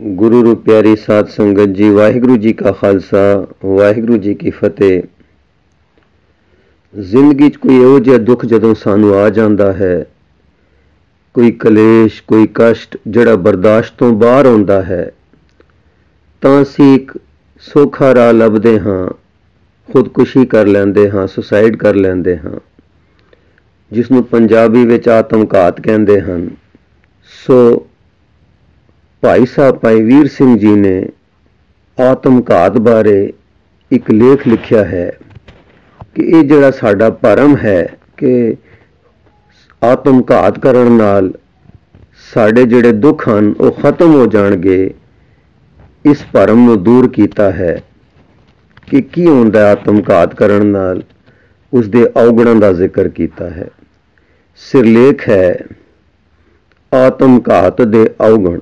गुरु रू प्यारी साध संगत जी, वाहिगुरु जी का खालसा, वाहिगुरु जी की फतेह। जिंदगी च कोई ਇਹੋ ਜਿਹਾ दुख जदों सानू आ जाता है, कोई कलेश कोई कष्ट जड़ा बर्दाश्त तो बाहर आउंदा है, तां असीं एक सौखा राह लभदे हां, खुदकुशी कर लैंदे हां, सुसाइड कर लैंदे हां, जिसनूं पंजाबी विच आत्मघात कहंदे हन। सो भाई साहब भाई वीर सिंह जी ने आत्मघात बारे एक लेख लिखिया है कि ये जड़ा साडा भरम है कि आत्मघात करन नाल साडे जिहड़े दुख हन वो खत्म हो जाणगे, इस भरम नूं दूर कीता है कि की हुंदा आत्मघात करन नाल, उसदे अवगुणां दा जिक्र कीता है। सिरलेख है आत्मघात दे अवगुण।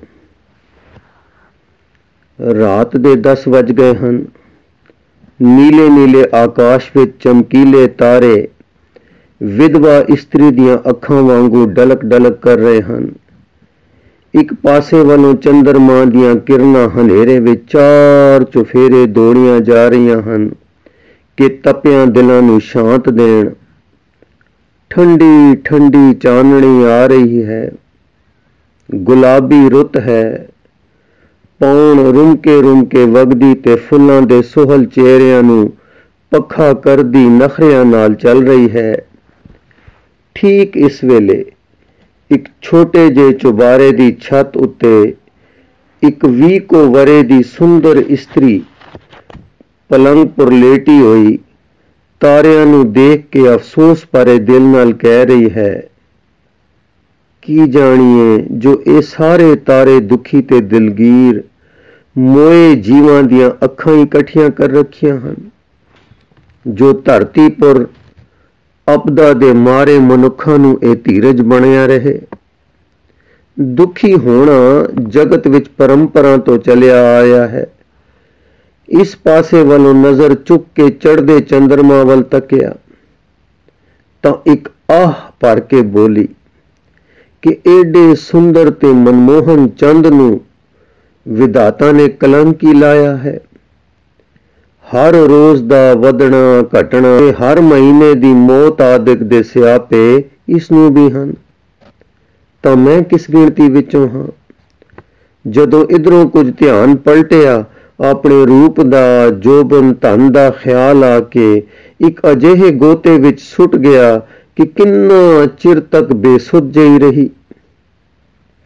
रात दे 10 वज गए हन, नीले नीले आकाश विच चमकीले तारे विधवा इस्त्री दियां अखां वांगू डलक डलक कर रहे हन। एक पासे वालों चंद्रमा दियां किरणां हनेरे विच चार चुफेरे दौड़ियां जा रही हन कि तपियां दिलां नूं शांत देण। ठंडी ठंडी चाननी आ रही है, गुलाबी रुत है, पौण रुम के वगदी ते फुल्लां दे सोहल चेहरिਆਂ ਨੂੰ पखा करदी नखरियां नाल चल रही है। ठीक इस वेले एक छोटे जे चुबारे दी छत उत्ते एक 20 को वरे दी सुंदर इस्त्री पलंग पर लेटी हुई तारिਆਂ ਨੂੰ देख के अफसोस भरे दिल नाल कह रही है, की जानिए जो ये सारे तारे दुखी ते दिलगीर मोए जीवां दियां अखां इकट्ठियां कर रखियां हन, जो धरती पर अपदा दे मारे मनुखां नूं ए धीरज बनिया रहे। दुखी होना जगत विच परंपरा तो चलिया आया है। इस पासे वालों नजर चुक के चढ़दे चंद्रमा वल तकिया तां एक आह भर के बोली कि एडे सुंदर ते मनमोहन चंद नूं विधाता ने कलंकी लाया है। हर रोज दा वधना घटना, हर महीने दी मौत आदिक दे सियापे इसनूं भी हन, तां मैं किस गिणती विचों हां। जदों इधरों कुछ ध्यान पलटिया, अपने रूप दा जोबन धन दा ख्याल आके एक अजिहे गोते विच सुट गया कि किन्ना चिर तक बेसुध जई रही।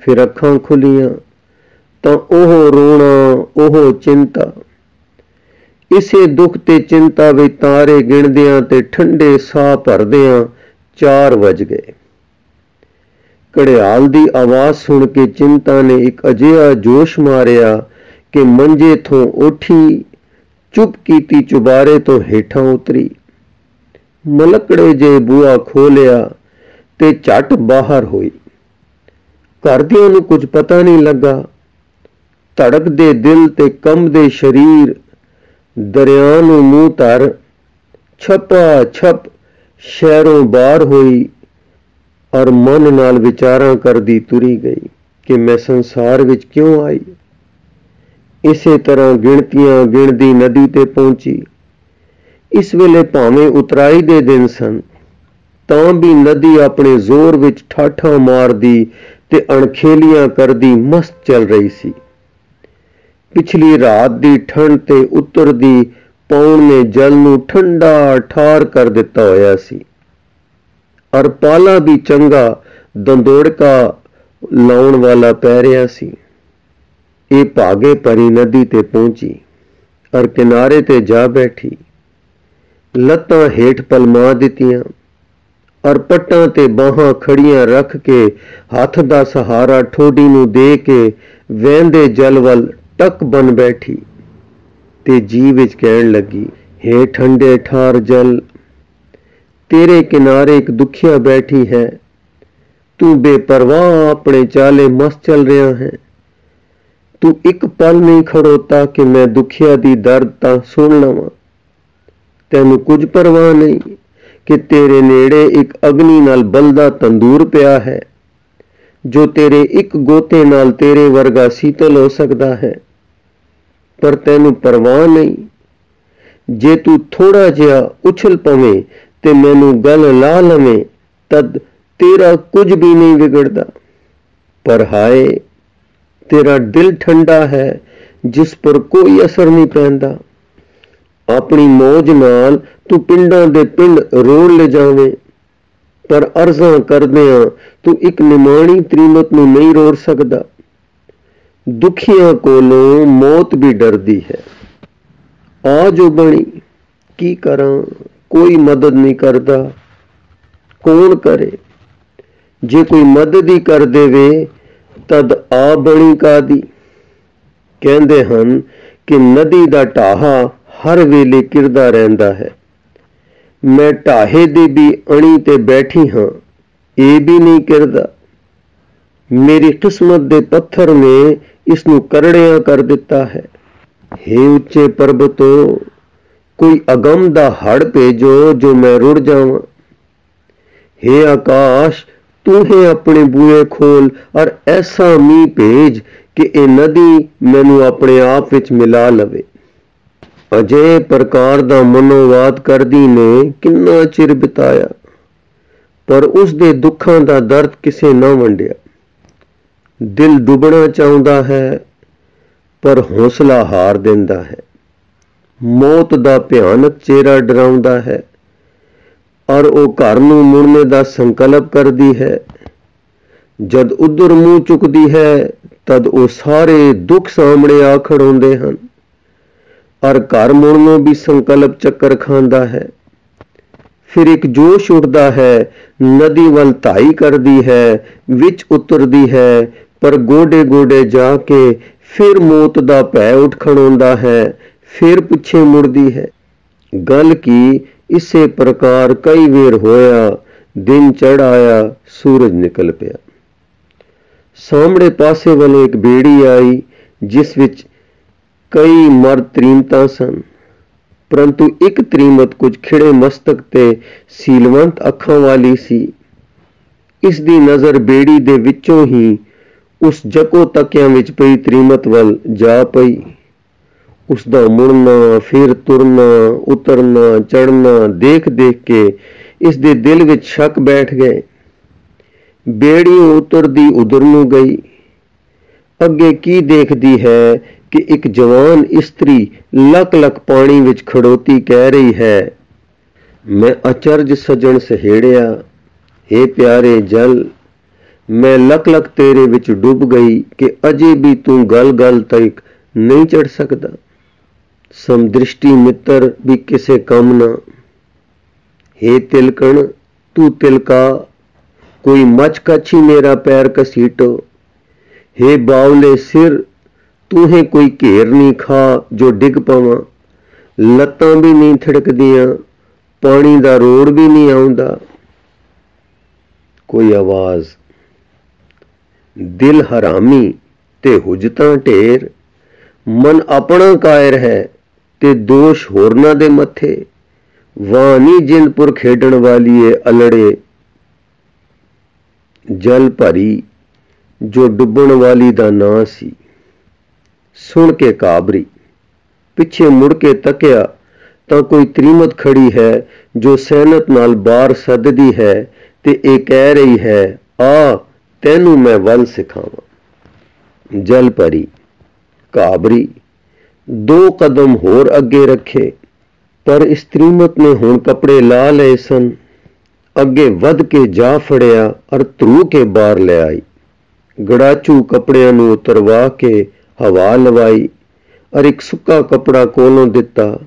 फिर अखां खुलियां तां ओह रोना ओह चिंता। इसे दुख ते चिंता विच तारे गिणदियां ते ठंडे साह भरदियां 4 वज गए। घड़ियाल दी आवाज सुन के चिंता ने एक अजिहा जोश मारिया कि मंजे थों उठी चुप कीती चुबारे तो हेठां उतरी, मलकड़े जे बूहा खोलिया ते झट बाहर होई। घरदियां नूं कुछ पता नहीं लगा। धड़कदे दिल ते कंबदे शरीर दरिया नूं मूंह धर छपा छप शहरों बाहर होई और मन नाल विचारां करदी तुरी गई कि मैं संसार विच क्यों आई। इसे तरह गिणतियां गिणदी नदी ते पहुंची। इस वेले भावें उतराई दे दिन सन, तां भी नदी अपने जोर विच ठाठां मारदी ते अणखेलियां करदी मस्त चल रही सी। पिछली रात दी ठंड ते उतरदी पौण ने जल नूं ठंडा ठार कर दिता होया सी और पाला भी चंगा दंदोड़का लाउण वाला पै रिहा सी। ये भागे भरी नदी ते पहुंची और किनारे ते जा बैठी। लत्तां हेठ पलमा दित्तियां और पट्टां ते बाहां खड़ियां रख के हथ दा सहारा ठोडी नूं दे के वहंदे जल वल टक बन बैठी ते जी विच कहण लगी, हे ठंडे ठार जल, तेरे किनारे एक दुखिया बैठी है, तू बेपरवाह अपने चाले मस्त चल रहा है। तू एक पल नहीं खड़ोता कि मैं दुखिया दी दर्द तां सुन लवां। तैनू कुछ परवाह नहीं कि तेरे नेड़े एक अग्नि नाल बलदा तंदूर पिया है, ਜੋ ਤੇਰੇ ਇੱਕ ਗੋਤੇ ਨਾਲ ਤੇਰੇ ਵਰਗਾ ਸੀਤਲ ਹੋ ਸਕਦਾ ਹੈ, ਪਰ ਤੈਨੂੰ ਪਰਵਾਹ ਨਹੀਂ। ਜੇ ਤੂੰ ਥੋੜਾ ਜਿਹਾ ਉਛਲ ਪਵੇਂ ਤੇ ਮੈਨੂੰ ਗਲ ਲਾ ਲਵੇਂ, ਤਦ ਤੇਰਾ ਕੁਝ ਵੀ ਨਹੀਂ ਵਿਗੜਦਾ। ਪਰ ਹਾਏ, ਤੇਰਾ ਦਿਲ ਠੰਡਾ ਹੈ ਜਿਸ ਪਰ ਕੋਈ ਅਸਰ ਨਹੀਂ ਪੈਂਦਾ। ਆਪਣੀ ਮੌਜ ਨਾਲ ਤੂੰ ਪਿੰਡਾਂ ਦੇ ਪਿੰਡ ਰੋੜ ਲਿਜਾਵੇਂ, ਪਰ ਅਰਜ਼ਾਂ ਕਰਦਿਆਂ ਤੂੰ ਇੱਕ ਨਿਮਾਣੀ ਤ੍ਰੀਮਤ ਨੂੰ ਨਹੀਂ ਰੋੜ ਸਕਦਾ। ਦੁਖੀਆਂ ਕੋਲੋਂ ਮੌਤ ਵੀ ਡਰਦੀ ਹੈ। ਆ ਜੋ ਬਣੀ, ਕੀ ਕਰਾਂ, ਕੋਈ ਮਦਦ ਨਹੀਂ ਕਰਦਾ, ਕੌਣ ਕਰੇ? ਜੇ ਕੋਈ ਮਦਦ ਹੀ ਕਰ ਦੇਵੇ ਤਦ ਆ ਬਣੀ ਕਾਦੀ। ਕਹਿੰਦੇ ਹਨ ਕਿ ਨਦੀ ਦਾ ਢਾਹਾ ਹਰ ਵੇਲੇ ਕਿਰਦਾ ਰਹਿੰਦਾ ਹੈ। ਮੈਂ ਢਾਹੇ ਦੀ ਵੀ ਅਣੀ ਤੇ ਬੈਠੀ ਹਾਂ, ਇਹ ਵੀ ਨਹੀਂ ਕਿਰਦਾ। ਮੇਰੀ ਕਿਸਮਤ ਦੇ ਪੱਥਰ ਨੇ ਇਸ ਨੂੰ ਕਰੜਿਆਂ ਕਰ ਦਿੱਤਾ ਹੈ। ਹੇ ਉੱਚੇ ਪਰਬਤੋ, ਕੋਈ ਅਗਮ ਦਾ ਹੜ ਭੇਜੋ ਜੋ ਮੈਂ ਰੁੜ ਜਾਵਾਂ। ਹੇ ਆਕਾਸ਼, ਤੂੰ ਹੀ ਆਪਣੇ ਬੂਹੇ ਖੋਲ ਔਰ ਐਸਾ ਮੀਂਹ ਭੇਜ ਕਿ ਇਹ ਨਦੀ ਮੈਨੂੰ ਆਪਣੇ ਆਪ ਵਿੱਚ ਮਿਲਾ ਲਵੇ। ਅਜੇ ਪ੍ਰਕਾਰ ਦਾ ਮਨੋਵਾਦ ਕਰਦੀ ਨੇ ਕਿੰਨਾ ਚਿਰ ਬਿਤਾਇਆ, ਪਰ ਉਸ ਦੇ ਦੁੱਖਾਂ ਦਾ ਦਰਦ ਕਿਸੇ ਨਾ ਵੰਡਿਆ। ਦਿਲ ਡੁੱਬਣਾ ਚਾਹੁੰਦਾ ਹੈ, ਪਰ ਹੌਸਲਾ ਹਾਰ ਦਿੰਦਾ ਹੈ। ਮੌਤ ਦਾ ਭਿਆਨਕ ਚਿਹਰਾ ਡਰਾਉਂਦਾ ਹੈ, ਔਰ ਉਹ ਘਰ ਨੂੰ ਮੁੜਨੇ ਦਾ ਸੰਕਲਪ ਕਰਦੀ ਹੈ। ਜਦ ਉਧਰ ਮੂੰਹ ਚੁੱਕਦੀ ਹੈ, ਤਦ ਉਹ ਸਾਰੇ ਦੁੱਖ ਸਾਹਮਣੇ ਆ ਖੜੋਂਦੇ ਹਨ, ਔਰ ਘਰ ਮੁੜਨੋਂ ਵੀ ਸੰਕਲਪ ਚੱਕਰ ਖਾਂਦਾ ਹੈ। ਫਿਰ ਇੱਕ ਜੋਸ਼ ਉੱਠਦਾ ਹੈ, ਨਦੀ ਵੱਲ ਧਾਈ ਕਰਦੀ ਹੈ, ਵਿੱਚ ਉਤਰਦੀ ਹੈ, ਪਰ ਗੋਡੇ ਗੋਡੇ ਜਾ ਕੇ ਫਿਰ ਮੌਤ ਦਾ ਭੈ ਉੱਠ ਖੜੋਂਦਾ ਹੈ, ਫਿਰ ਪਿੱਛੇ ਮੁੜਦੀ ਹੈ। ਗੱਲ ਕੀ ਇਸੇ ਪ੍ਰਕਾਰ ਕਈ ਵੇਰ ਹੋਇਆ। ਦਿਨ ਚੜ੍ਹ ਆਇਆ, ਸੂਰਜ ਨਿਕਲ ਪਿਆ। ਸਾਹਮਣੇ ਪਾਸੇ ਵੱਲੋਂ ਇੱਕ ਬੇੜੀ ਆਈ, ਜਿਸ ਵਿੱਚ ਕਈ ਮਰਦ ਤ੍ਰੀਮਤਾਂ ਸਨ, ਪਰੰਤੂ ਇੱਕ ਤ੍ਰੀਮਤ ਕੁਝ ਖਿੜੇ ਮਸਤਕ ਤੇ ਸੀਲਵੰਤ ਅੱਖਾਂ ਵਾਲੀ ਸੀ। ਇਸ ਦੀ ਨਜ਼ਰ ਬੇੜੀ ਦੇ ਵਿੱਚੋਂ ਹੀ ਉਸ ਜਕੋ ਤਕਿਆਂ ਵਿੱਚ ਪਈ ਤ੍ਰੀਮਤ ਵੱਲ ਜਾ ਪਈ। ਉਸ ਦਾ ਮੁੜਨਾ, ਫਿਰ ਤੁਰਨਾ, ਉਤਰਨਾ, ਚੜ੍ਹਨਾ ਦੇਖ ਦੇਖ ਕੇ ਇਸ ਦੇ ਦਿਲ ਵਿੱਚ ਸ਼ੱਕ ਬੈਠ ਗਏ। ਬੇੜੀ ਉਤਰਦੀ ਉਧਰ ਨੂੰ ਗਈ। ਅੱਗੇ ਕੀ ਦੇਖਦੀ ਹੈ ਕਿ ਇੱਕ ਜਵਾਨ ਇਸਤਰੀ ਲੱਕ ਲੱਕ ਪਾਣੀ ਵਿੱਚ ਖੜੋਤੀ ਕਹਿ ਰਹੀ ਹੈ, ਮੈਂ ਅਚਰਜ ਸਜਣ ਸਹੇੜਿਆ, ਹੇ ਪਿਆਰੇ ਜਲ, ਮੈਂ ਲੱਕ ਲੱਕ ਤੇਰੇ ਵਿੱਚ ਡੁੱਬ ਗਈ ਕਿ ਅਜੇ ਵੀ ਤੂੰ ਗਲ ਗਲ ਤੱਕ ਨਹੀਂ ਚੜ ਸਕਦਾ। ਸਮਦ੍ਰਿਸ਼ਟੀ ਮਿੱਤਰ ਵੀ ਕਿਸੇ ਕੰਮ ਨਾ। ਹੇ ਤਿਲਕਣ, ਤੂੰ ਤਿਲਕਾ, ਕੋਈ ਮੱਚ ਕੱਛੀ ਮੇਰਾ ਪੈਰ ਘਸੀਟੋ। ਹੇ ਬਾਵਲੇ ਸਿਰ, ਤੂੰ ਹੀ ਕੋਈ ਘੇਰ ਨਹੀਂ ਖਾ ਜੋ ਡਿੱਗ ਪਵਾਂ। ਲੱਤਾਂ ਵੀ ਨਹੀਂ ਥਿੜਕਦੀਆਂ, ਪਾਣੀ ਦਾ ਰੋੜ ਵੀ ਨਹੀਂ ਆਉਂਦਾ। ਕੋਈ ਆਵਾਜ਼, ਦਿਲ ਹਰਾਮੀ ਤੇ ਹੁਜਤਾਂ ਢੇਰ, ਮਨ ਆਪਣਾ ਕਾਇਰ ਹੈ ਤੇ ਦੋਸ਼ ਹੋਰਨਾਂ ਦੇ ਮੱਥੇ। ਵਾਨੀ ਜਿੰਦਪੁਰ ਖੇਡਣ ਵਾਲੀਏ ਅਲੜੇ, ਜਲ ਭਰੀ ਜੋ ਡੁੱਬਣ ਵਾਲੀ ਦਾ ਨਾਂ ਸੀ। ਸੁਣ ਕੇ ਕਾਬਰੀ, ਪਿੱਛੇ ਮੁੜ ਕੇ ਤੱਕਿਆ ਤਾਂ ਕੋਈ ਤ੍ਰੀਮਤ ਖੜੀ ਹੈ ਜੋ ਸੈਨਤ ਨਾਲ ਬਾਹਰ ਸੱਦਦੀ ਹੈ ਤੇ ਇਹ ਕਹਿ ਰਹੀ ਹੈ, ਆ ਤੈਨੂੰ ਮੈਂ ਵੱਲ ਸਿਖਾਵਾਂ। ਜਲ ਭਰੀ, ਕਾਬਰੀ 2 ਕਦਮ ਹੋਰ ਅੱਗੇ ਰੱਖੇ, ਪਰ ਇਸ ਤ੍ਰੀਮਤ ਨੇ ਹੁਣ ਕੱਪੜੇ ਲਾ ਲਏ ਸਨ। ਅੱਗੇ ਵੱਧ ਕੇ ਜਾ ਫੜਿਆ ਔਰ ਧਰੂ ਕੇ ਬਾਹਰ ਲੈ ਆਈ। ਗੜਾਚੂ ਕੱਪੜਿਆਂ ਨੂੰ ਉਤਰਵਾ ਕੇ ਹਵਾ ਲਵਾਈ ਔਰ ਇੱਕ ਸੁੱਕਾ ਕੱਪੜਾ ਕੋਲੋਂ ਦਿੱਤਾ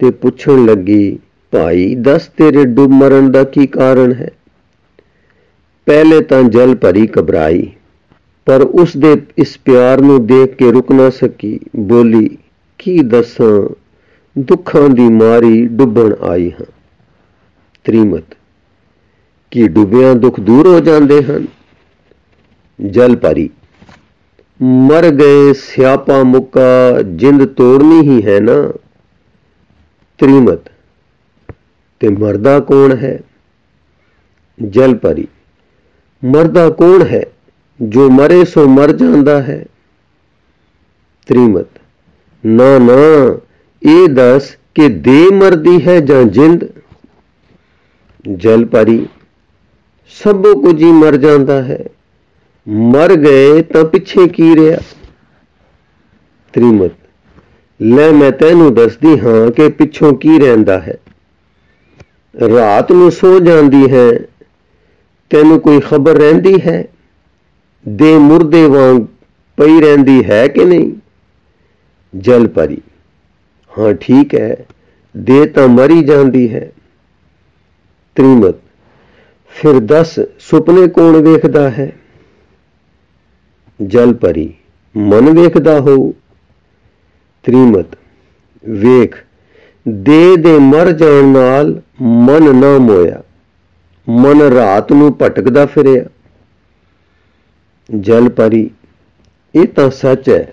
ਤੇ ਪੁੱਛਣ ਲੱਗੀ, ਭਾਈ ਦੱਸ ਤੇਰੇ ਡੁੱਬ ਮਰਨ ਦਾ ਕੀ ਕਾਰਨ ਹੈ? ਪਹਿਲੇ ਤਾਂ ਜਲ ਭਰੀ ਘਬਰਾਈ, ਪਰ ਉਸ ਦੇ ਇਸ ਪਿਆਰ ਨੂੰ ਦੇਖ ਕੇ ਰੁਕ ਨਾ ਸਕੀ। ਬੋਲੀ, ਕੀ ਦੱਸਾਂ, ਦੁੱਖਾਂ ਦੀ ਮਾਰੀ ਡੁੱਬਣ ਆਈ ਹਾਂ। ਤ੍ਰੀਮਤ, ਕੀ ਡੁੱਬਿਆਂ ਦੁੱਖ ਦੂਰ ਹੋ ਜਾਂਦੇ ਹਨ? ਜਲ ਭਰੀ, ਮਰ ਗਏ ਸਿਆਪਾ ਮੁੱਕਾ, ਜਿੰਦ ਤੋੜਨੀ ਹੀ ਹੈ ਨਾ। ਤ੍ਰੀਮਤ, ਤੇ ਮਰਦਾ ਕੌਣ ਹੈ? ਜਲ ਭਰੀ, ਮਰਦਾ ਕੌਣ ਹੈ जो मरे सो मर जांदा है। त्रीमत ना ना ये दस कि दे मरदी है जां जिंद। जलपरी सबो कुछ ही मर जांदा है, मर गए तां पिछे की रहा। त्रीमत ले मैं तैनू दसदी हां कि पिछों की रहिंदा है। रात नूं सो जांदी है, तैनू कोई खबर रहिंदी है? दे मुर्दे वांग पई रहिंदी है कि नहीं? जलपरी हां ठीक है, दे तां मरी जांदी है। त्रीमत फिर दस सुपने कौन वेखदा है? जलपरी मन वेखदा हो। त्रीमत वेख दे मर जाण नाल मन ना मोया, मन रात नूं भटकदा फिरिया। जलपरी ये तां सच है।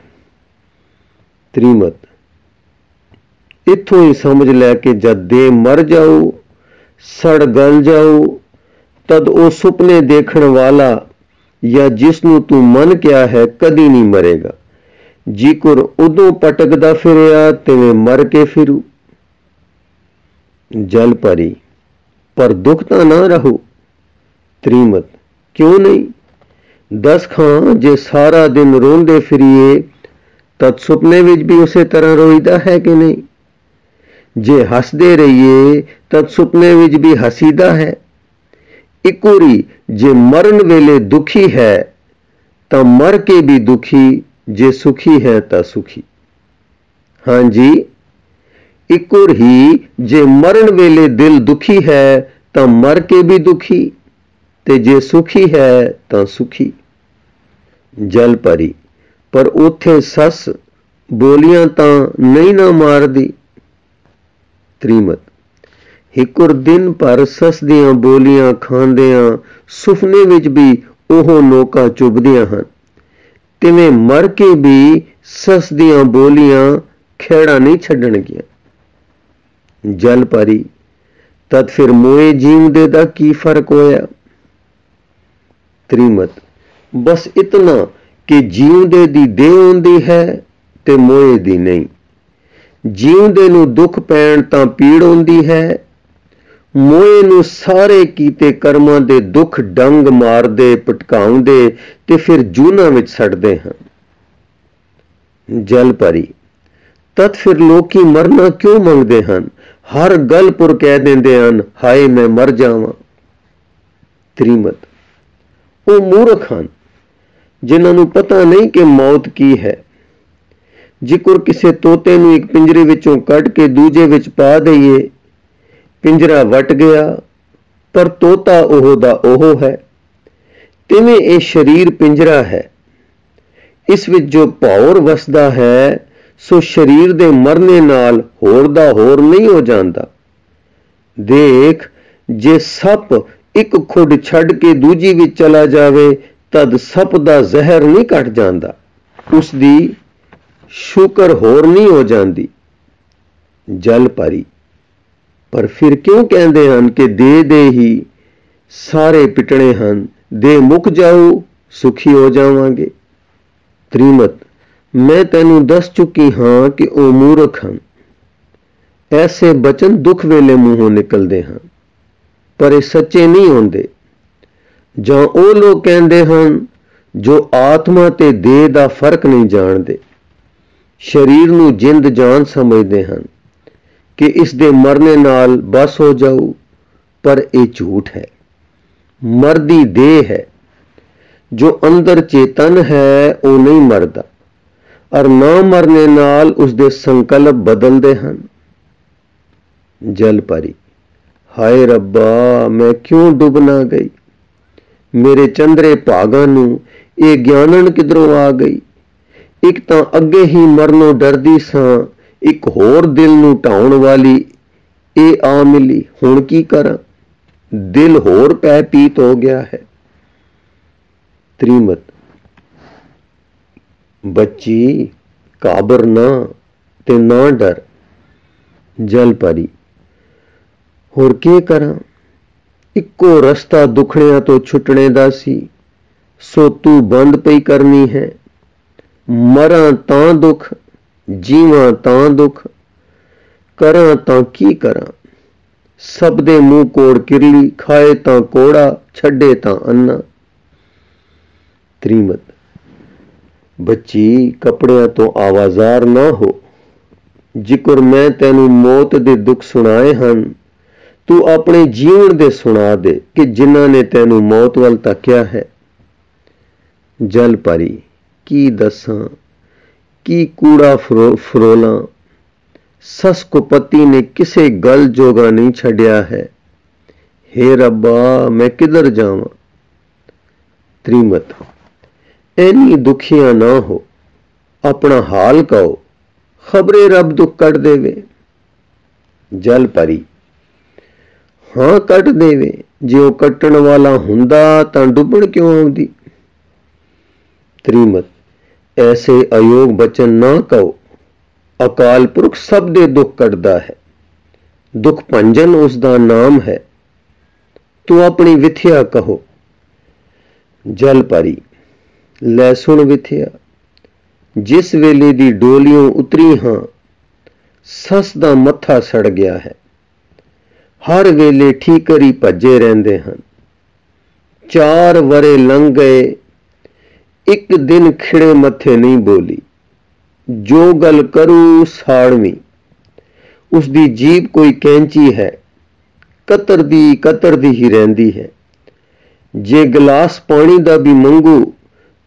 त्रीमत इत्थों ही समझ लै कि जद दे मर जाऊ, सड़ गल जाऊ, तद ओ सुपने देखण वाला या जिसनू तू मन क्या है कदी नहीं मरेगा। जिकुर उदों पटकदा फिरिया तिवें मर के फिरू। जलपरी पर दुख तां ना रहू। त्रीमत क्यों नहीं? दस खां जे सारा दिन रोंदे फिरिए तद सुपने विच भी उसे तरह रोईदा है कि नहीं? जे हसदे रहिए तद सुपने विच भी हसीदा है। इकोरी जे मरण वेले दुखी है तां मर के भी दुखी, जे सुखी है तां सुखी। हां जी, इकोर ही जे मरण वेले दिल दुखी है तां मर के भी दुखी, ते जे सुखी है तां सुखी। जलपरी पर उथे सस बोलियां तां नहीं ना मारदी। त्रीमत हिकुर दिन भर सस दियां बोलियां खांदियां सुपने विच भी ओह नोका चुभदियां हन, तिवें मर के भी सस दियां बोलियां खेड़ा नहीं छड्डणगियां। जलपरी तद फिर मोए जीवदे दा की फर्क होया? त्रीमत बस इतना कि जीवदे दी देह होंदी है ते मोए दी नहीं। जीवदे नू दुख पैण तां पीड़ होंदी है, मोए नू सारे कीते कर्मां दे दुख डंग मारदे पटकाउंदे ते फिर जूना विच सड़दे हन। जलपरी तद फिर लोकी मरना क्यों मंगदे हन? हर गल पुर कह देंदे हन हाय मैं मर जावां। त्रीमत ਉਹ ਮੂਰਖ ਹਨ ਜਿਨ੍ਹਾਂ ਨੂੰ ਪਤਾ ਨਹੀਂ ਕਿ ਮੌਤ ਕੀ ਹੈ। ਜਿਕਰ ਕਿਸੇ ਤੋਤੇ ਨੂੰ ਇੱਕ ਪਿੰਜਰੇ ਵਿੱਚੋਂ ਕੱਢ ਕੇ ਦੂਜੇ ਵਿੱਚ ਪਾ ਦਈਏ, ਪਿੰਜਰਾ ਵਟ ਗਿਆ ਪਰ ਤੋਤਾ ਉਹ ਦਾ ਉਹ ਹੈ। ਤਿਵੇਂ ਇਹ ਸਰੀਰ ਪਿੰਜਰਾ ਹੈ, ਇਸ ਵਿੱਚ ਜੋ ਭੌਰ ਵਸਦਾ ਹੈ ਸੋ ਸਰੀਰ ਦੇ ਮਰਨੇ ਨਾਲ ਹੋਰ ਦਾ ਹੋਰ ਨਹੀਂ ਹੋ ਜਾਂਦਾ। ਦੇਖ ਜੇ ਸੱਪ ਇੱਕ ਖੁੱਡ ਛੱਡ ਕੇ ਦੂਜੀ ਵਿੱਚ ਚਲਾ ਜਾਵੇ ਤਦ ਸੱਪ ਦਾ ਜ਼ਹਿਰ ਨਹੀਂ ਘਟ ਜਾਂਦਾ, ਉਸ ਦੀ ਸ਼ੁਕਰ ਹੋਰ ਨਹੀਂ ਹੋ ਜਾਂਦੀ। ਜਲਪਰੀ ਪਰ ਫਿਰ ਕਿਉਂ ਕਹਿੰਦੇ ਹਨ ਕਿ ਦੇ ਹੀ ਸਾਰੇ ਪਿਟਣੇ ਹਨ, ਦੇ ਮੁੱਕ ਜਾਊ ਸੁਖੀ ਹੋ ਜਾਵਾਂਗੇ। ਤ੍ਰੀਮਤ ਮੈਂ ਤੈਨੂੰ ਦੱਸ ਚੁੱਕੀ ਹਾਂ ਕਿ ਉਹ ਮੂਰਖ ਹਨ। ਐਸੇ ਬਚਨ ਦੁੱਖ ਵੇਲੇ ਮੂੰਹੋਂ ਨਿਕਲਦੇ ਹਨ ਪਰ ਇਹ ਸੱਚੇ ਨਹੀਂ ਹੁੰਦੇ। ਜਾਂ ਉਹ ਲੋਕ ਕਹਿੰਦੇ ਹਨ ਜੋ ਆਤਮਾ ਤੇ ਦੇਹ ਦਾ ਫਰਕ ਨਹੀਂ ਜਾਣਦੇ, ਸਰੀਰ ਨੂੰ ਜਿੰਦ ਜਾਨ ਸਮਝਦੇ ਹਨ ਕਿ ਇਸ ਦੇ ਮਰਨੇ ਨਾਲ ਬਸ ਹੋ ਜਾਊ, ਪਰ ਇਹ ਝੂਠ ਹੈ। ਮਰਦੀ ਦੇਹ ਹੈ, ਜੋ ਅੰਦਰ ਚੇਤਨ ਹੈ ਉਹ ਨਹੀਂ ਮਰਦਾ, ਔਰ ਨਾ ਮਰਨੇ ਨਾਲ ਉਸਦੇ ਸੰਕਲਪ ਬਦਲਦੇ ਹਨ। ਜਲਪਰੀ ਹਾਏ ਰੱਬਾ ਮੈਂ ਕਿਉਂ ਡੁੱਬ ਨਾ ਗਈ, ਮੇਰੇ ਚੰਦਰੇ ਭਾਗਾਂ ਨੂੰ ਇਹ ਗਿਆਨਣ ਕਿਧਰੋਂ ਆ ਗਈ। ਇੱਕ ਤਾਂ ਅੱਗੇ ਹੀ ਮਰਨੋਂ ਡਰਦੀ ਸਾਂ, ਇੱਕ ਹੋਰ ਦਿਲ ਨੂੰ ਢਾਉਣ ਵਾਲੀ ਇਹ ਆ ਮਿਲੀ, ਹੁਣ ਕੀ ਕਰਾਂ, ਦਿਲ ਹੋਰ ਪੈ ਪੀਤ ਹੋ ਗਿਆ ਹੈ। ਤ੍ਰੀਮਤ ਬੱਚੀ ਕਾਬਰ ਨਾ ਤੇ ਨਾ ਡਰ। ਜਲਪਰੀ ਹੋਰ ਕੀ ਕਰਾਂ, ਇੱਕੋ ਰਸਤਾ ਦੁਖੜਿਆਂ ਤੋਂ ਛੁੱਟਣੇ ਦਾ ਸੀ, सो तू बंद पई करनी है। मरां तां दुख, जीवां तां दुख, करां तां की करां। सब दे मूंह कोड़ किरली, खाए तां कोड़ा, छड्डे तां अन्ना। त्रीमत बच्ची कपड़ियां तो आवाजार ना हो। जिकर मैं तेनू मौत दे दुख सुनाए हन, तू अपने जीवन दे सुना दे कि जिन्हां ने तेनू मौत वल तक्या है। जल परी की दसां, की कूड़ा फरोलां। सस को पति ने किसे गल जोगा नहीं छड्या है। हे रब्बा मैं किधर जावां। त्रीमत ऐनी दुखिया ना हो, अपना हाल कहो, खबरे रब दुख कट देवे। जल परी हां कट देवे, जे ओ कट्टण वाला हुंदा तां डुबण क्यों आउंदी। त्रीमत ऐसे अयोग बचन ना कहो। अकाल पुरख सब दे दुख कटदा है। दुख भंजन उसदा नाम है। तू अपनी विथया कहो। जल परी लै सुन विथया, जिस वेले दी डोलियों उतरी हां, सस दा मत्था सड़ गया है। हर वेले ठीकर ही भजे रहंदे हन। 4 वरे लंघ गए, एक दिन खिड़े मत्थे नहीं बोली। जो गल करू साड़वी, उसदी जीभ कोई कैंची है, कतरदी ही रहंदी है। जे गिलास पानी दा भी मंगू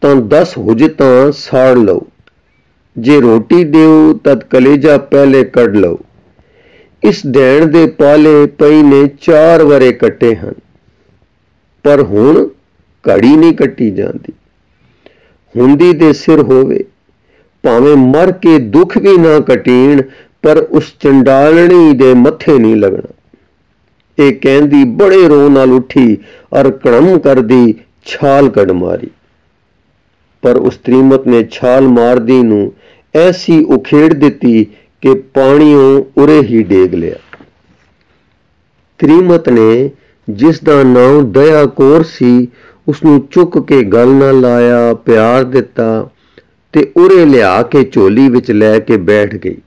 तां 10 हुजतां साड़ लो। जे रोटी देओ तद कलेजा पहले कड़ लो। इस डैण दे पाले पई ने 4 वरे कट्टे हन, पर हुण घड़ी नहीं कट्टी जांदी। हुंदी दे सिर होवे, भावें मर के दुख भी ना कटीण, पर उस चंडालनी दे मत्थे नहीं लगना। ए कहंदी बड़े रो नाल उठी और कड़म कर दी छाल कड़ मारी। पर उस त्रीमत ने छाल मार दी नू ऐसी उखेड़ दिती कि पाणियों उरे ही डेग लिया। त्रीमत ने जिस दा नाम दया कौर सी, उसनू चुक के गल नाल लाया, प्यार दिता ते उरे लिया के झोली विच लै के बैठ गई।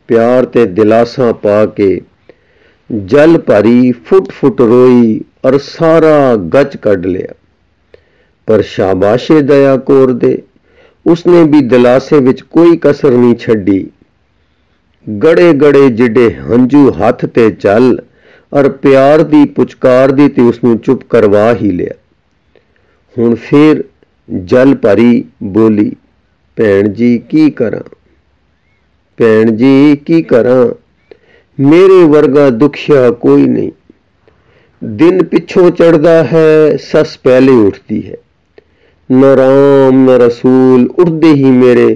प्यार ते दिलासा पा के जल भरी फुट फुट रोई और सारा गच कढ़ लिया। पर शाबाशे दया कौर दे, उसने भी दिलासे विच कोई कसर नहीं छड्डी। गड़े गड़े जिडे हंजू हथ ते चल और प्यार दी पुचकार दी ते उसनू चुप करवा ही लिया। हुण फिर जल भरी बोली, भैण जी की करां, भैण जी की करां। मेरे वर्गा दुखिया कोई नहीं। दिन पिछों चढ़दा है, सस पहले उठती है। न राम न रसूल, उठदे ही मेरे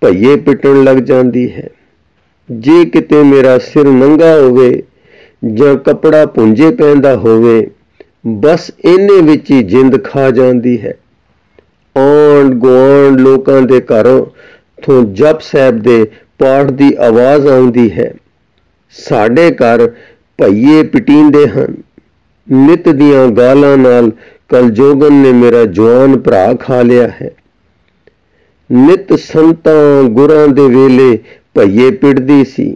भईए पिटण लग जाती है। जे किते मेरा सिर नंगा होवे जां कपड़ा पुंजे पैंदा होवे, बस इन्ने विच ही जिंद खा जाती है। आंड गुआंढ लोकां दे घरों थों जप साहिब दे पाठ दी आवाज़ आउंदी है। साडे घर भईए पिटींदे हन। नित दियां गालां नाल कलजोगन ने मेरा जवान भरा खा लिया है। नित संतां गुरां दे वेले भईए पिटदी सी।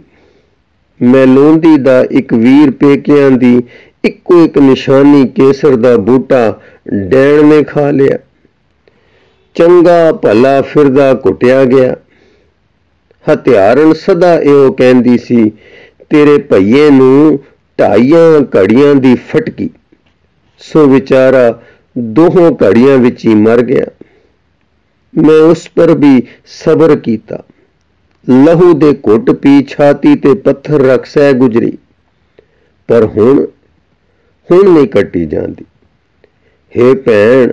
मैं लोंदी दा एक वीर पेकियां दी इक्को एक निशानी केसर दा बूटा डैण ने खा लिया। चंगा भला फिरदा कुटिया गया। हथियारन सदा इहो कहंदी सी, तेरे भईए नू 2.5 घड़ियां दी फटकी। सो बेचारा 2 घड़ियां विच ही मर गया। मैं उस पर भी सबर कीता। लहू दे घुट पी छाती ते पत्थर रख सह गुजरी। पर हुण नहीं कट्टी जांदी। हे भैण,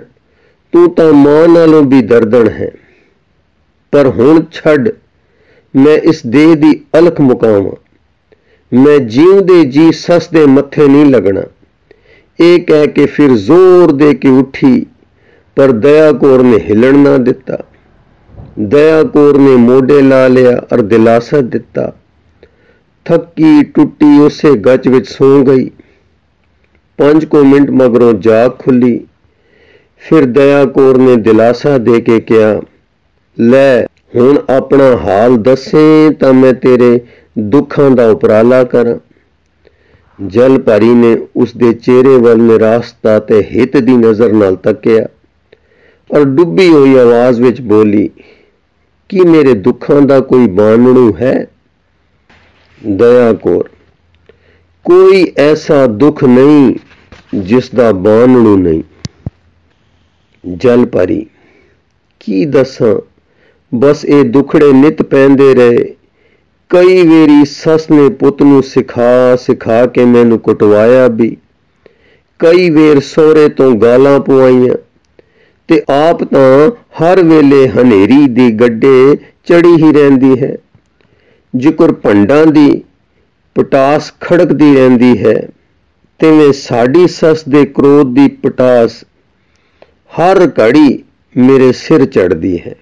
तू तां मां नालों भी दर्दन है। पर हुण छड़, मैं इस देह दी अलख मुकावां। मैं जीवदे जी सस दे मत्थे नहीं लगना। ये कह के फिर जोर दे के उठी, पर दया कौर ने हिलन ना दिता। दया कौर ने मोडे ला लिया और दिलासा दिता। थकी टुटी उसे गच विच सो गई। 5 मिनट मगरों जाग खुली। फिर दया कौर ने दिलासा दे के कहा, लै हुण अपना हाल दसें तां मैं तेरे दुखां दा उपराला करां। जल भरी ने उसके चेहरे वल निराशता ते हित दी नजर नाल तकिया और डुबी हुई आवाज विच बोली, कि मेरे दुखां दा कोई बानणू है? दया कौर, कोई ऐसा दुख नहीं जिसदा बानणू नहीं। जल भरी, की दसां, बस ये दुखड़े नित पैंदे रहे। कई वेरी सस ने पुत नूं सिखा सिखा के मैनू कुटवाया भी, कई वेर सोहरे तो गालां पवाइयां ते आप तां हर वेले हनेरी दी गड्डे चढ़ी ही रहिंदी है। जिकर भंडां दी पटास खड़कदी रहिंदी है, तिवें साडी सस दे क्रोध दी पटास हर घड़ी मेरे सिर चढ़दी है।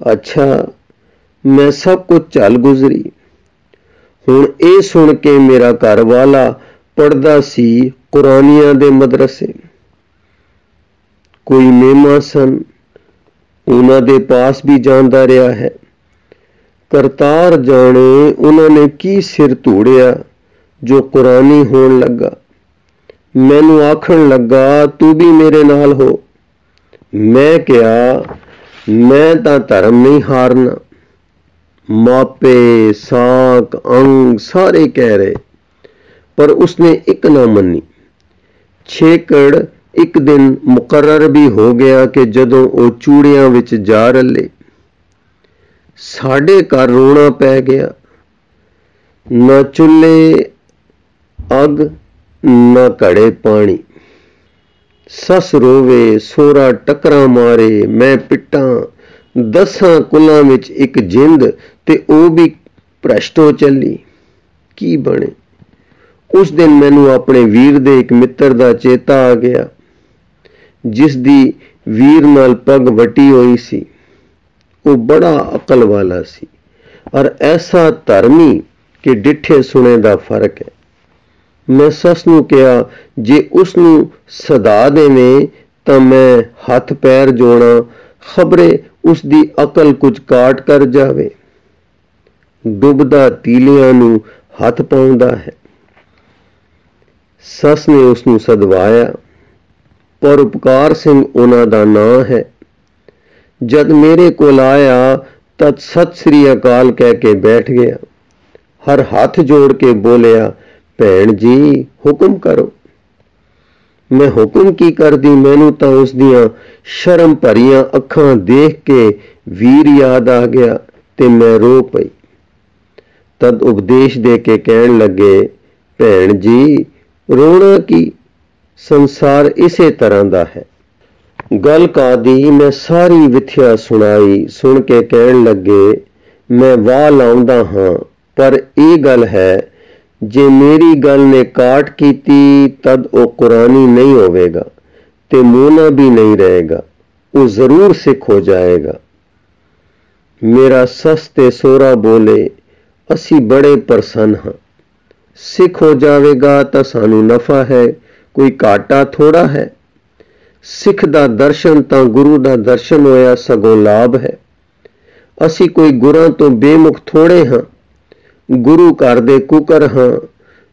अच्छा, मैं सब कुछ झल गुजरी। हुण ये सुन के मेरा घर वाला पढ़दा सी कुरानियां दे मदरसे। कोई मेमा सन, उन्हां दे पास भी जांदा रहा है। करतार जाने उन्होंने की सिर धूड़िया जो कुरानी होण लगा। मैनू आखण लगा, तू भी मेरे नाल हो। मैं कहा, मैं तां धर्म नहीं हारना। मापे साक अंग सारे कह रहे, पर उसने एक ना मनी। छेकड़ एक दिन मुकर्रर भी हो गया कि जदों वो चूड़ियां विच जा रले, साडे घर रोना पै गया। ना चुल्हे अग, ना घड़े पानी। सस रोवे, सोहरा टकरा मारे, मैं पिटां। 10 कुलां विच एक जिंद ते ओ भी भ्रष्ट हो चली। की बने? उस दिन मैनू अपने वीर दे एक मित्र दा चेता आ गया, जिस दी वीर नाल पग वटी हुई सी। वो बड़ा अकल वाला सी और ऐसा धर्मी कि डिठे सुने दा फर्क है। मैं सस नूं कहा, जे उसनूं सदा देवें तां मैं हथ पैर जोड़ा, खबरे उसदी अकल कुछ काट कर जावे। डुबदा तीलियां नूं हथ पाउंदा है। सस ने उसनूं सदवाया, पर उपकार सिंह उन्हां दा नां है। जद मेरे कोल आया तद सत श्री अकाल कह के बैठ गया। हर हाथ जोड़ के बोलिया, भैन जी हुक्म करो। मैं हुक्म की कर दी, मैनू तां उस दियां शर्म भरियां अखां देख के वीर याद आ गया ते मैं रो पई। तद उपदेश दे के कहण लगे, भैन जी रोना की, संसार इसे तरह दा है। गल कादी मैं सारी विथ्या सुनाई। सुन के कहण लगे, मैं वाह लाउंदा हां, पर यह गल है, जे मेरी गल ने काट कीती तद वो कुरानी नहीं होवेगा ते मोना भी नहीं रहेगा, वो जरूर सिख हो जाएगा। मेरा सस ते सोहरा बोले, असी बड़े प्रसन्न हां। सिख हो जावेगा तां सानू नफा है, कोई घाटा थोड़ा है। सिख दा दर्शन तां गुरु दा दर्शन होया, सगों लाभ है। असी कोई गुरां तो बेमुख थोड़े हां, गुरु घर दे कुकर हां।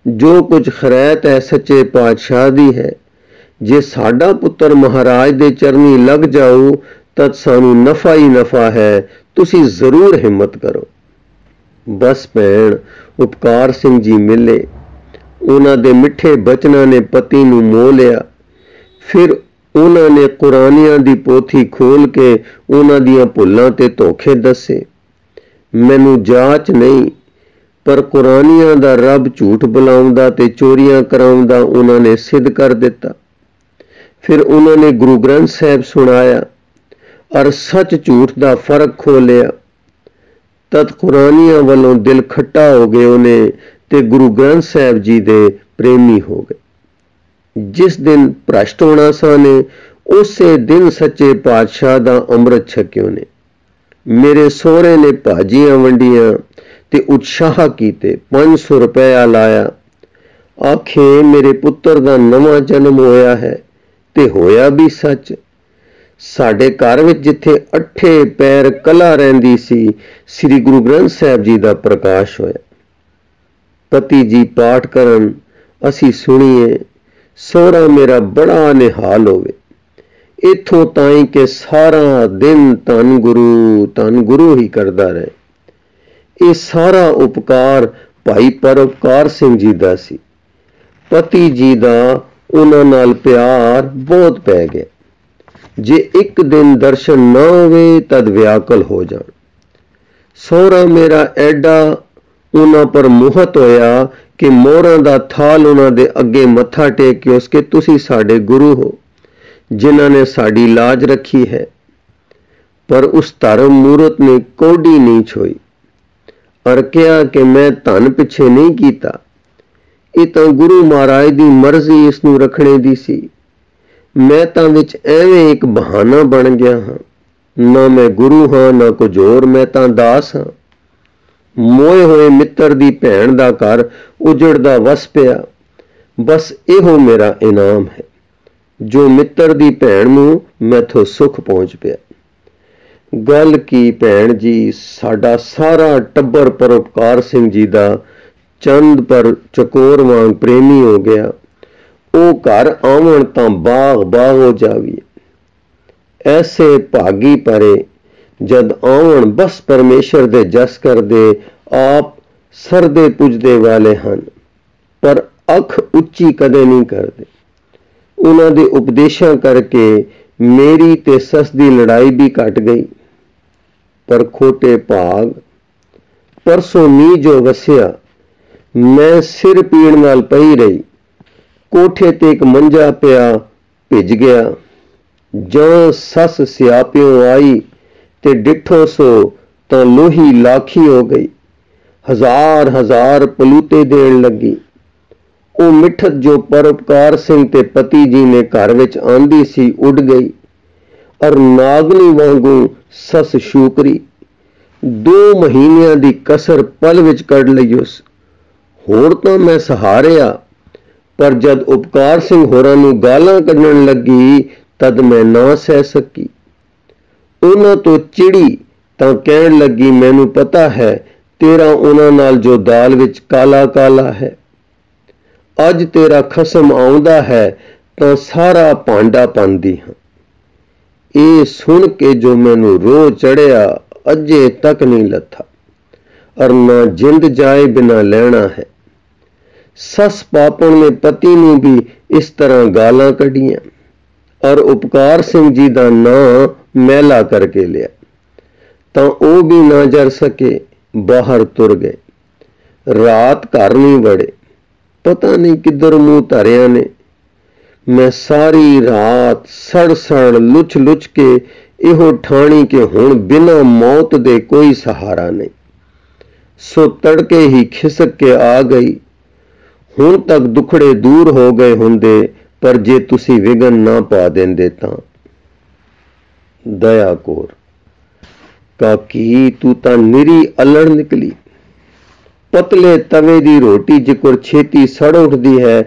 जो कुछ खरैत है सच्चे पातशाह दी है। जे साडा पुत्र महाराज दे चरनी लग जाओ तद सानू नफा ही नफा है। तुसी जरूर हिम्मत करो। बस भैन उपकार सिंह जी मिले। उन्हां दे मिठे बचनां ने पति नूं मोह लिया। फिर उन्हां ने कुरानियां दी पोथी खोल के उन्हां दियां भुल्लां ते धोखे दसे। मैनू जाच नहीं, पर कुरानियां दा रब झूठ बुलाउंदा ते चोरियां कराउंदा उन्हां ने सिद्ध कर दिता। फिर उन्हां ने गुरु ग्रंथ साहिब सुनाया और सच झूठ दा फर्क खोलिया। तद कुरानियां वालों दिल खट्टा हो गए उन्हें ते गुरु ग्रंथ साहिब जी दे प्रेमी हो गए। जिस दिन भ्रष्ट होना साने उसे दिन सच्चे पातशाह दा अमृत छक्यो ने। मेरे सोहरे ने भाजियां वंडियां ते उत्साह कीते। 500 रुपया लाया। आखे मेरे पुत्र दा नवा जन्म होया है ਤੇ ਹੋਇਆ ਵੀ ਸੱਚ। ਸਾਡੇ ਘਰ ਵਿੱਚ ਜਿੱਥੇ 8 ਪੈਰ ਕਲਾ ਰਹਿੰਦੀ ਸੀ, ਸ੍ਰੀ ਗੁਰੂ ਗ੍ਰੰਥ ਸਾਹਿਬ ਜੀ ਦਾ ਪ੍ਰਕਾਸ਼ ਹੋਇਆ। ਪਤੀ ਜੀ ਪਾਠ ਕਰਨ, ਅਸੀਂ ਸੁਣੀਏ, ਸਹੁਰਾ ਮੇਰਾ ਬੜਾ ਨਿਹਾਲ ਹੋਵੇ। ਇੱਥੋਂ ਤਾਈਂ ਕਿ ਸਾਰਾ ਦਿਨ ਧੰਨ ਗੁਰੂ ਹੀ ਕਰਦਾ ਰਹੇ। ਇਹ ਸਾਰਾ ਉਪਕਾਰ ਭਾਈ ਪਰਉਪਕਾਰ ਸਿੰਘ ਜੀ ਦਾ ਸੀ। ਪਤੀ ਜੀ ਦਾ ਉਹਨਾਂ ਨਾਲ ਪਿਆਰ ਬਹੁਤ ਪੈ ਗਿਆ। ਜੇ ਇੱਕ ਦਿਨ ਦਰਸ਼ਨ ਨਾ ਹੋਵੇ ਤਦ ਵਿਆਕਲ ਹੋ ਜਾਣ। ਸਹੁਰਾ ਮੇਰਾ ਐਡਾ ਉਹਨਾਂ ਪਰ ਮੋਹਤ ਹੋਇਆ ਕਿ ਮੋਹਰਾਂ ਦਾ ਥਾਲ ਉਹਨਾਂ ਦੇ ਅੱਗੇ ਮੱਥਾ ਟੇਕ ਕੇ ਉਸ ਕੇ ਤੁਸੀਂ ਸਾਡੇ ਗੁਰੂ ਹੋ, ਜਿਨ੍ਹਾਂ ਨੇ ਸਾਡੀ ਲਾਜ ਰੱਖੀ ਹੈ। ਪਰ ਉਸ ਧਰਮ ਮੂਰਤ ਨੇ ਕੋਡੀ ਨਹੀਂ ਛੋਈ ਔਰ ਕਿਹਾ ਕਿ ਮੈਂ ਧਨ ਪਿੱਛੇ ਨਹੀਂ ਕੀਤਾ, ਇਹ ਤਾਂ ਗੁਰੂ ਮਹਾਰਾਜ ਦੀ ਮਰਜ਼ੀ ਇਸ ਨੂੰ ਰੱਖਣੇ ਦੀ ਸੀ। ਮੈਂ ਤਾਂ ਵਿੱਚ ਐਵੇਂ ਇੱਕ ਬਹਾਨਾ ਬਣ ਗਿਆ ਹਾਂ। ਨਾ ਮੈਂ ਗੁਰੂ ਹਾਂ ਨਾ ਕੁਝ ਹੋਰ, ਮੈਂ ਤਾਂ ਦਾਸ ਹਾਂ। ਮੋਏ ਹੋਏ ਮਿੱਤਰ ਦੀ ਭੈਣ ਦਾ ਘਰ ਉਜੜਦਾ ਵਸ ਪਿਆ। ਬਸ ਇਹੋ ਮੇਰਾ ਇਨਾਮ ਹੈ, ਜੋ ਮਿੱਤਰ ਦੀ ਭੈਣ ਨੂੰ ਮੈਥੋਂ ਸੁੱਖ ਪਹੁੰਚ ਪਿਆ। ਗੱਲ ਕੀ ਭੈਣ ਜੀ, ਸਾਡਾ ਸਾਰਾ ਟੱਬਰ ਪਰਉਪਕਾਰ ਸਿੰਘ ਜੀ ਦਾ ਚੰਦ ਪਰ ਚਕੋਰ ਵਾਂਗ ਪ੍ਰੇਮੀ ਹੋ ਗਿਆ। ਉਹ ਘਰ ਆਵਣ ਤਾਂ ਬਾਗ ਹੋ ਜਾਵੀਏ। ਐਸੇ ਭਾਗੀ ਪਰੇ ਜਦ ਆਵਣ ਬਸ ਪਰਮੇਸ਼ਰ ਦੇ ਜਸ ਕਰਦੇ, ਆਪ ਸਰਦੇ ਪੁੱਜਦੇ ਵਾਲੇ ਹਨ, ਪਰ ਅੱਖ ਉੱਚੀ ਕਦੇ ਨਹੀਂ ਕਰਦੇ। ਉਹਨਾਂ ਦੇ ਉਪਦੇਸ਼ਾਂ ਕਰਕੇ ਮੇਰੀ ਤੇ ਸੱਸ ਦੀ ਲੜਾਈ ਵੀ ਘਟ ਗਈ। ਪਰ ਖੋਟੇ ਭਾਗ, ਪਰਸੋਂ ਮੀਂਹ ਜੋ ਵਸਿਆ, ਮੈਂ ਸਿਰ ਪੀੜ ਨਾਲ ਪਈ ਰਹੀ। ਕੋਠੇ ਤੇ ਇੱਕ ਮੰਜਾ ਪਿਆ, ਭਿੱਜ ਗਿਆ। ਜਾਂ ਸੱਸ ਸਿਆਪਿਓਂ ਆਈ ਤੇ ਡਿੱਠੋ ਸੋ ਤਾਂ ਲੋਹੀ ਲਾਖੀ ਹੋ ਗਈ। ਹਜ਼ਾਰ ਪਲੂਤੇ ਦੇਣ ਲੱਗੀ। ਉਹ ਮਿੱਠਤ ਜੋ ਪਰਉਪਕਾਰ ਸਿੰਘ ਤੇ ਪਤੀ ਜੀ ਨੇ ਘਰ ਵਿੱਚ ਆਂਦੀ ਸੀ ਉੱਡ ਗਈ ਔਰ ਨਾਗਨੀ ਵਾਂਗੂ ਸੱਸ ਸ਼ੂਕਰੀ। 2 ਮਹੀਨਿਆਂ ਦੀ ਕਸਰ ਪਲ ਵਿੱਚ ਕੱਢ ਲਈ ਉਸ। ਹੋਰ ਤਾਂ ਮੈਂ ਸਹਾਰਿਆ, ਪਰ ਜਦ ਉਪਕਾਰ ਸਿੰਘ ਹੋਰਾਂ ਨੂੰ ਗਾਲਾਂ ਕੱਢਣ ਲੱਗੀ ਤਦ ਮੈਂ ਨਾ ਸਹਿ ਸਕੀ। ਉਹਨਾਂ ਤੋਂ ਚਿੜੀ ਤਾਂ ਕਹਿਣ ਲੱਗੀ, ਮੈਨੂੰ ਪਤਾ ਹੈ ਤੇਰਾ ਉਹਨਾਂ ਨਾਲ ਜੋ ਦਾਲ ਵਿੱਚ ਕਾਲਾ ਹੈ। ਅੱਜ ਤੇਰਾ ਖਸਮ ਆਉਂਦਾ ਹੈ ਤਾਂ ਸਾਰਾ ਭਾਂਡਾ ਪਾਉਂਦੀ ਹਾਂ। ਇਹ ਸੁਣ ਕੇ ਜੋ ਮੈਨੂੰ ਰੋਹ ਚੜਿਆ, ਅਜੇ ਤੱਕ ਨਹੀਂ ਲੱਥਾ ਔਰ ਨਾ ਜਿੰਦ ਜਾਏ ਬਿਨਾ ਲੈਣਾ ਹੈ। ਸੱਸ ਪਾਪਣ ਨੇ ਪਤੀ ਨੂੰ ਵੀ ਇਸ ਤਰ੍ਹਾਂ ਗਾਲਾਂ ਕੱਢੀਆਂ ਔਰ ਉਪਕਾਰ ਸਿੰਘ ਜੀ ਦਾ ਨਾਂ ਮੈਲਾ ਕਰਕੇ ਲਿਆ, ਤਾਂ ਉਹ ਵੀ ਨਾ ਜਰ ਸਕੇ, ਬਾਹਰ ਤੁਰ ਗਏ। ਰਾਤ ਘਰ ਨਹੀਂ ਵੜੇ, ਪਤਾ ਨਹੀਂ ਕਿੱਧਰ ਮੂੰਹ ਧਰਿਆ ਨੇ। ਮੈਂ ਸਾਰੀ ਰਾਤ ਸੜ ਲੁੱਚ ਕੇ ਇਹੋ ਠਾਣੀ ਕਿ ਹੁਣ ਬਿਨਾਂ ਮੌਤ ਦੇ ਕੋਈ ਸਹਾਰਾ ਨਹੀਂ। ਸੋ ਤੜਕੇ ਹੀ ਖਿਸਕ ਕੇ ਆ ਗਈ। ਹੁਣ ਤੱਕ ਦੁਖੜੇ ਦੂਰ ਹੋ ਗਏ ਹੁੰਦੇ, ਪਰ ਜੇ ਤੁਸੀਂ ਵਿਘਨ ਨਾ ਪਾ ਦਿੰਦੇ ਤਾਂ। ਦਇਆ ਕੌਰ, ਕਾਕੀ ਤੂੰ ਤਾਂ ਨਿਰੀ ਅਲੜ ਨਿਕਲੀ। ਪਤਲੇ ਤਵੇ ਦੀ ਰੋਟੀ ਜਿਕਰ ਛੇਤੀ ਸੜ ਉੱਠਦੀ ਹੈ,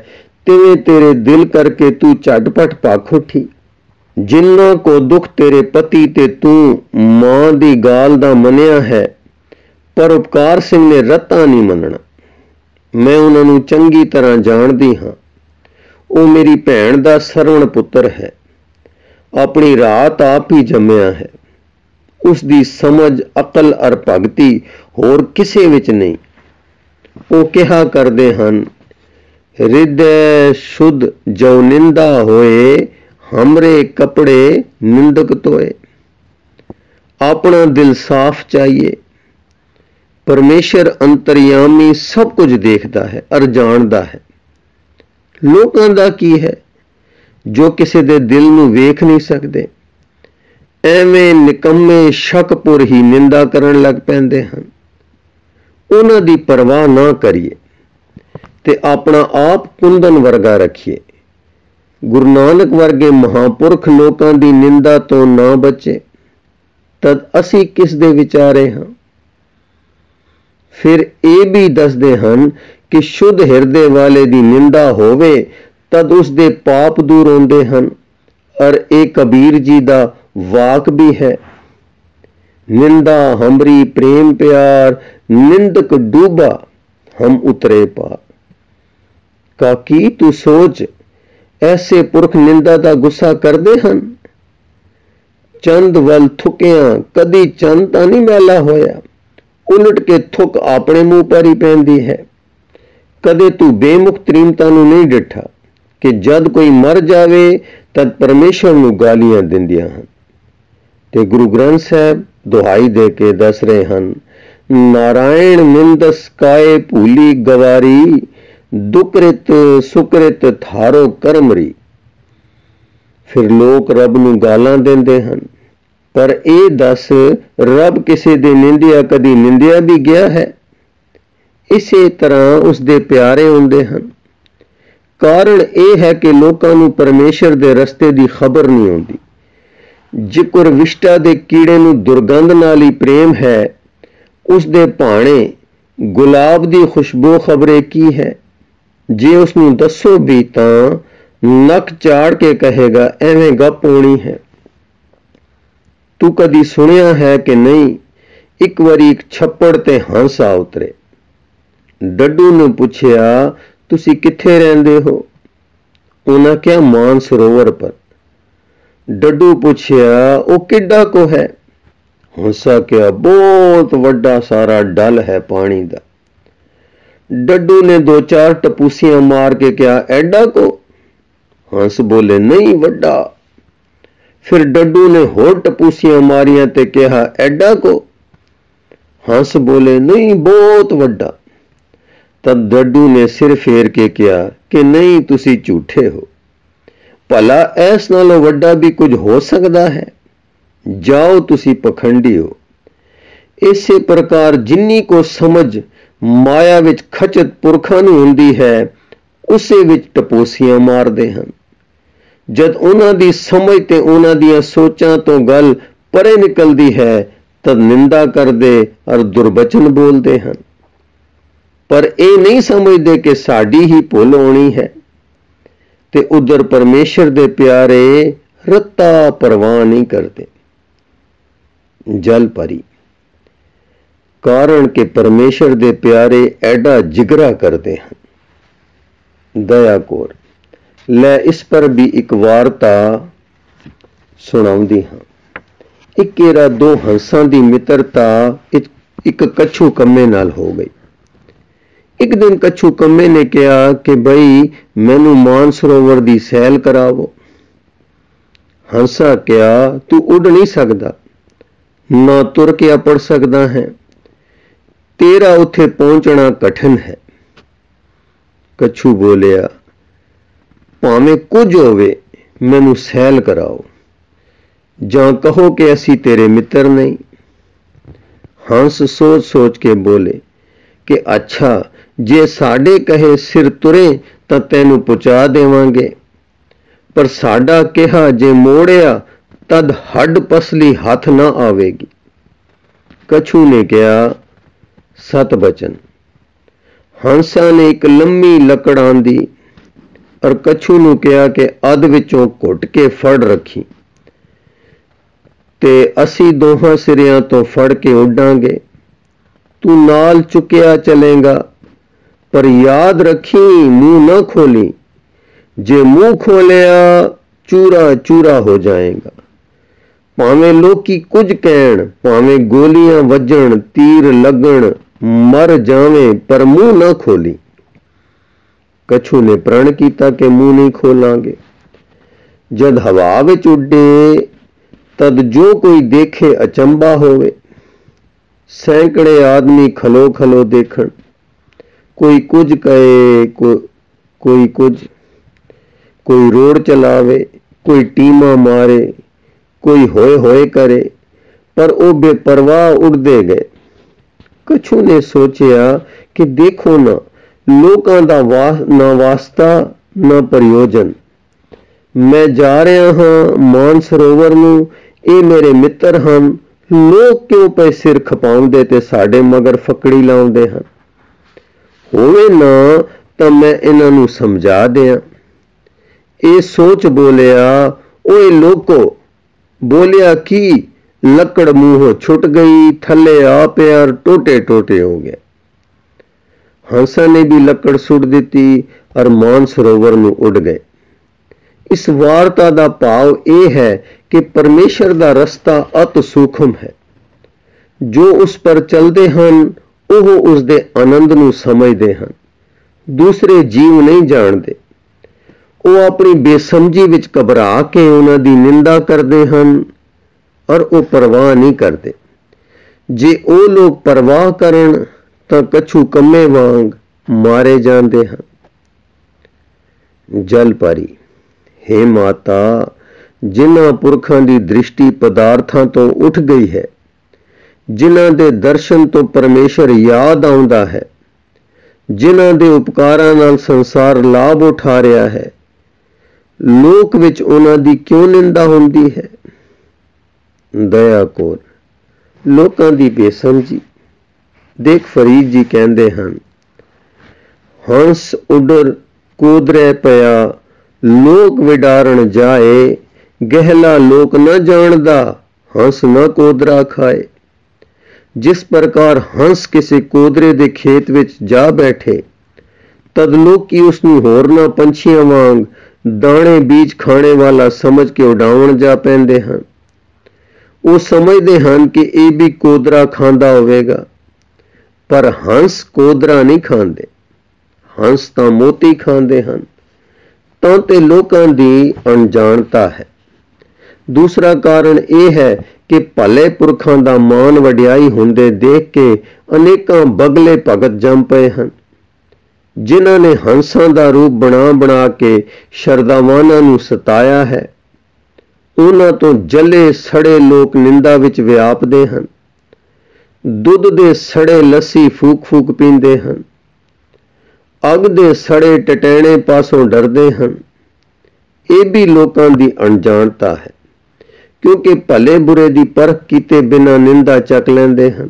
ਤਿਵੇਂ ਤੇਰੇ ਦਿਲ ਕਰਕੇ ਤੂੰ ਝਟਪਟ ਭੱਖ ਉੱਠੀ। ਜਿੰਨਾ ਕੋ ਦੁੱਖ ਤੇਰੇ ਪਤੀ ਤੇ ਤੂੰ ਮਾਂ ਦੀ ਗਾਲ ਦਾ ਮੰਨਿਆ ਹੈ, ਪਰ ਉਪਕਾਰ ਸਿੰਘ ਨੇ ਰੱਤਾ ਨਹੀਂ ਮੰਨਣਾ। ਮੈਂ ਉਹਨਾਂ ਨੂੰ ਚੰਗੀ ਤਰ੍ਹਾਂ ਜਾਣਦੀ ਹਾਂ। ਉਹ ਮੇਰੀ ਭੈਣ ਦਾ ਸਰਵਣ ਪੁੱਤਰ ਹੈ। ਆਪਣੀ ਰਾਤ ਆਪ ਹੀ ਜੰਮਿਆ ਹੈ। ਉਸ ਦੀ ਸਮਝ, ਅਕਲ ਅਰ ਭਗਤੀ ਹੋਰ ਕਿਸੇ ਵਿੱਚ ਨਹੀਂ। ਉਹ ਕਿਹਾ ਕਰਦੇ ਹਨ, ਹਿਰਦੈ ਸ਼ੁੱਧ ਜੋ ਨਿੰਦਾ ਹੋਏ, ਹਮਰੇ ਕੱਪੜੇ ਨਿੰਦਕ ਧੋਏ। ਆਪਣਾ ਦਿਲ ਸਾਫ਼ ਚਾਹੀਏ। ਪਰਮੇਸ਼ਰ ਅੰਤਰਯਾਮੀ ਸਭ ਕੁਝ ਦੇਖਦਾ ਹੈ ਅਰ ਜਾਣਦਾ ਹੈ। ਲੋਕਾਂ ਦਾ ਕੀ ਹੈ ਜੋ ਕਿਸੇ ਦੇ ਦਿਲ ਨੂੰ ਵੇਖ ਨਹੀਂ ਸਕਦੇ। ਐਵੇਂ ਨਿਕੰਮੇ ਸ਼ੱਕਪੁਰ ਹੀ ਨਿੰਦਾ ਕਰਨ ਲੱਗ ਪੈਂਦੇ ਹਨ। ਉਹਨਾਂ ਦੀ ਪਰਵਾਹ ਨਾ ਕਰੀਏ ਤੇ ਆਪਣਾ ਆਪ ਕੁੰਦਨ ਵਰਗਾ ਰੱਖੀਏ। ਗੁਰੂ ਨਾਨਕ ਵਰਗੇ ਮਹਾਂਪੁਰਖ ਲੋਕਾਂ ਦੀ ਨਿੰਦਾ ਤੋਂ ਨਾ ਬਚੇ ਤਦ ਅਸੀਂ ਕਿਸ ਦੇ ਵਿਚਾਰੇ ਹਾਂ। ਫਿਰ ਇਹ ਵੀ ਦੱਸਦੇ ਹਨ ਕਿ ਸ਼ੁੱਧ ਹਿਰਦੇ ਵਾਲੇ ਦੀ ਨਿੰਦਾ ਹੋਵੇ ਤਦ ਉਸ ਦੇ ਪਾਪ ਦੂਰ ਹੁੰਦੇ ਹਨ और एक कबीर जी दा वाक भी है, निंदा हमरी प्रेम प्यार, निंदक डूबा हम उतरे पार। काकी तू सोच, ऐसे पुरख निंदा दा गुस्सा करदे हन। चंद वल थुकिया कदी चंद तां नहीं मैला होया, उलट के थुक अपने मुंह पर ही पैंदी है। कदे तू बेमुख तरीमतां नूं नहीं डिठा कि जद कोई मर जावे तद परमेश्वर नूं गालियां दिंदियां हन। ते गुरु ग्रंथ साहब दुहाई दे के दस रहे हन, नारायण निंदस काए भूली गवारी, दुकृत सुकृत थारो करमरी। फिर लोग रब नूं गालां दिंदे हन, पर ਇਹ दस रब किसी दे निंदिया कदी निंदिया भी गया है? इसे तरह उसके प्यारे हुंदे हन। कारण यह है कि लोकां नूं परमेश्वर दे रस्ते दी खबर नहीं होंदी। जिकर विष्टा दे कीड़े नूं दुर्गंध नाल ही प्रेम है, उसदे भाणे गुलाब दी खुशबू खबरे की है। जे उसनूं दसो भी तां नक चाड़ के कहेगा एवें गप होनी है। तू कदी सुनिया है कि नहीं, एक बारी एक छप्पड़ ते हंस आ उतरे। डड्डू ने पूछया तुसी किथे रहंदे हो? उन्हां क्या मान सरोवर पर। डड्डू पूछया ओ किड्डा को है? हंसा क्या बहुत वड्डा सारा डल है पानी दा। डड्डू ने दो चार टपूसियां मार के क्या एडा को? हंस बोले नहीं वड्डा। फिर डड्डू ने होर टपूसियां मारियां ते कहा एडा को? हंस बोले नहीं बहुत वड्डा। तब डड्डू ने सिर फेर के कहा कि नहीं तुसी झूठे हो, भला ऐस नालों वड्डा भी कुछ हो सकता है? जाओ तुसी पखंडी हो। इसे प्रकार जिन्नी को समझ माया विच खचत पुरखां नूं हुंदी है, उसे विच टपोसियां मारदे हन। जद उन्हां दी समझ ते उन्हां दियां सोचां तो गल परे निकलदी है, तद निंदा करदे और दुर्बचन बोलदे हन। पर यह नहीं समझते कि साडी ही भुल होनी है। ते उधर परमेश्वर दे प्यारे रत्ता परवाह नहीं करते। जल परी कारण के परमेश्वर दे प्यारे एडा जिगरा करते हैं। दया कोर लै इस पर भी एक वार्ता सुणाउंदी हां। एक केरा दो हंसां दी मित्रता एक कछू कम्मे नाल हो गई। एक दिन कछू कम्मे ने कहा कि बई मैनू मान सरोवर दी सैल करावो। हंसा क्या तू उड़ नहीं सकदा, ना तुर के अपड़ सकदा है, तेरा उत्थे पहुंचना कठिन है। कछू बोलिया भावें कुछ होवे मैनू सैल कराओ, जां कहो कि असी तेरे मित्र नहीं। हंस सोच सोच के बोले कि अच्छा जे साडे कहे सिर तुरे तां तैनू पहुंचा देवांगे, पर साडा कहा जे मोड़िया तद हड्ड पसली हाथ ना आवेगी। कछू ने कहा सत बचन। हंसा ने एक लंबी लकड़ आंदी और कछू नूं कहा कि अध विचों घुट के फड़ रखी ते असी दोहां सिरियां तो फड़ के उडांगे। तू नाल चुकिया चलेगा, पर याद रखी मुंह न खोली, जे मुंह खोलिया चूरा चूरा हो जाएगा। भावें लोकी कुछ कहण, भावें गोलियां वजण, तीर लगण, मर जावें, पर मुंह न खोली। कछू ने प्रण किया कि मुंह नहीं खोलांगे। जद हवा विच उडे तद जो कोई देखे अचंबा होवे। सैकड़े आदमी खलो खलो देखण, कोई कुछ कहे कोई कुछ, कोई रोड चलावे, कोई टीमा मारे, कोई होए होए करे, पर वो बेपरवाह उड़ते गए। कछू ने सोचिया कि देखो ना, लोकां दा ना वास्ता ना प्रयोजन। मैं जा रहा हाँ मान सरोवर नूं, ये मेरे मित्र हन, लोग क्यों पे सिर खपाउंदे ते साडे मगर फकड़ी लाउंदे हन। होवे ना तां मैं इन्हां नूं समझा दियां। ये सोच बोलिया ओए लोको, बोलिया कि लकड़ मूहों छुट गई, थले आ पिया टोटे टोटे हो गया। हंसा ने भी लकड़ सुट दी और मानसरोवर में उड़ गए। इस वार्ता का भाव यह है कि परमेश्वर का रस्ता अत सूक्ष्म है। जो उस पर चलते हैं ਉਹ ਉਸਦੇ ਆਨੰਦ ਨੂੰ ਸਮਝਦੇ ਹਨ, ਦੂਸਰੇ ਜੀਵ ਨਹੀਂ ਜਾਣਦੇ। ਉਹ ਆਪਣੀ ਬੇਸਮਝੀ ਵਿੱਚ ਘਬਰਾ ਕੇ ਉਹਨਾਂ ਦੀ ਨਿੰਦਾ ਕਰਦੇ ਹਨ ਔਰ ਉਹ ਪਰਵਾਹ ਨਹੀਂ ਕਰਦੇ। ਜੇ ਉਹ ਲੋਕ ਪਰਵਾਹ ਕਰਨ ਤਾਂ ਕਛੂ ਕੰਮੇ ਵਾਂਗ ਮਾਰੇ ਜਾਂਦੇ ਹਨ। ਜਲ ਪਰੀ, हे ਮਾਤਾ, ਜਿਨ੍ਹਾਂ ਪੁਰਖਾਂ ਦੀ ਦ੍ਰਿਸ਼ਟੀ ਪਦਾਰਥਾਂ ਤੋਂ ਉੱਠ ਗਈ ਹੈ, ਜਿਨ੍ਹਾਂ ਦੇ ਦਰਸ਼ਨ ਤੋਂ ਪਰਮੇਸ਼ਰ ਯਾਦ ਆਉਂਦਾ ਹੈ, ਜਿਨ੍ਹਾਂ ਦੇ ਉਪਕਾਰਾਂ ਨਾਲ ਸੰਸਾਰ ਲਾਭ ਉਠਾ ਰਿਹਾ ਹੈ, ਲੋਕ ਵਿੱਚ ਉਹਨਾਂ ਦੀ ਕਿਉਂ ਨਿੰਦਾ ਹੁੰਦੀ ਹੈ? ਦਇਆ ਕੋਰ, ਲੋਕਾਂ ਦੀ ਬੇਸਮਝੀ। ਦੇਖ ਫਰੀਦ ਜੀ ਕਹਿੰਦੇ ਹਨ, ਹੰਸ ਉਡਰ ਕੋਦਰੇ ਪਿਆ, ਲੋਕ ਵਿਡਾਰਨ ਜਾਏ, ਗਹਿਲਾ ਲੋਕ ਨਾ ਜਾਣਦਾ, ਹੰਸ ਨਾ ਕੋਦਰਾ ਖਾਏ। ਜਿਸ ਪ੍ਰਕਾਰ ਹੰਸ ਕਿਸੇ ਕੋਦਰੇ ਦੇ ਖੇਤ ਵਿੱਚ ਜਾ ਬੈਠੇ, ਤਦ ਲੋਕੀ ਉਸਨੂੰ ਹੋਰਨਾਂ ਪੰਛੀਆਂ ਵਾਂਗ ਦਾਣੇ ਬੀਜ ਖਾਣੇ ਵਾਲਾ ਸਮਝ ਕੇ ਉਡਾਉਣ ਜਾ ਪੈਂਦੇ ਹਨ। ਉਹ ਸਮਝਦੇ ਹਨ ਕਿ ਇਹ ਵੀ ਕੋਦਰਾ ਖਾਂਦਾ ਹੋਵੇਗਾ, ਪਰ ਹੰਸ ਕੋਦਰਾ ਨਹੀਂ ਖਾਂਦੇ। ਹੰਸ ਤਾਂ ਮੋਤੀ ਖਾਂਦੇ ਹਨ। ਤਾਂ ਤੇ ਲੋਕਾਂ ਦੀ ਅਣਜਾਣਤਾ ਹੈ। ਦੂਸਰਾ ਕਾਰਨ ਇਹ ਹੈ ਕਿ ਭਲੇ ਪੁਰਖਾਂ ਦਾ ਮਾਣ ਵਡਿਆਈ ਹੁੰਦੇ ਦੇਖ ਕੇ ਅਨੇਕਾਂ ਬਗਲੇ ਭਗਤ ਜੰਮ ਪਏ ਹਨ, ਜਿਨ੍ਹਾਂ ਨੇ ਹੰਸਾਂ ਦਾ ਰੂਪ ਬਣਾ ਕੇ ਸ਼ਰਧਾਵਾਨਾਂ ਨੂੰ ਸਤਾਇਆ ਹੈ। ਉਹਨਾਂ ਤੋਂ ਜਲੇ ਸੜੇ ਲੋਕ ਨਿੰਦਾ ਵਿੱਚ ਵਿਆਪਦੇ ਹਨ। ਦੁੱਧ ਦੇ ਸੜੇ ਲੱਸੀ ਫੂਕ ਫੂਕ ਪੀਂਦੇ ਹਨ। ਅੱਗ ਦੇ ਸੜੇ ਟਟੈਣੇ ਪਾਸੋਂ ਡਰਦੇ ਹਨ। ਇਹ ਵੀ ਲੋਕਾਂ ਦੀ ਅਣਜਾਣਤਾ ਹੈ, ਕਿਉਂਕਿ ਭਲੇ ਬੁਰੇ ਦੀ ਪਰਖ ਕੀਤੇ ਬਿਨਾਂ ਨਿੰਦਾ ਚੱਕ ਲੈਂਦੇ ਹਨ।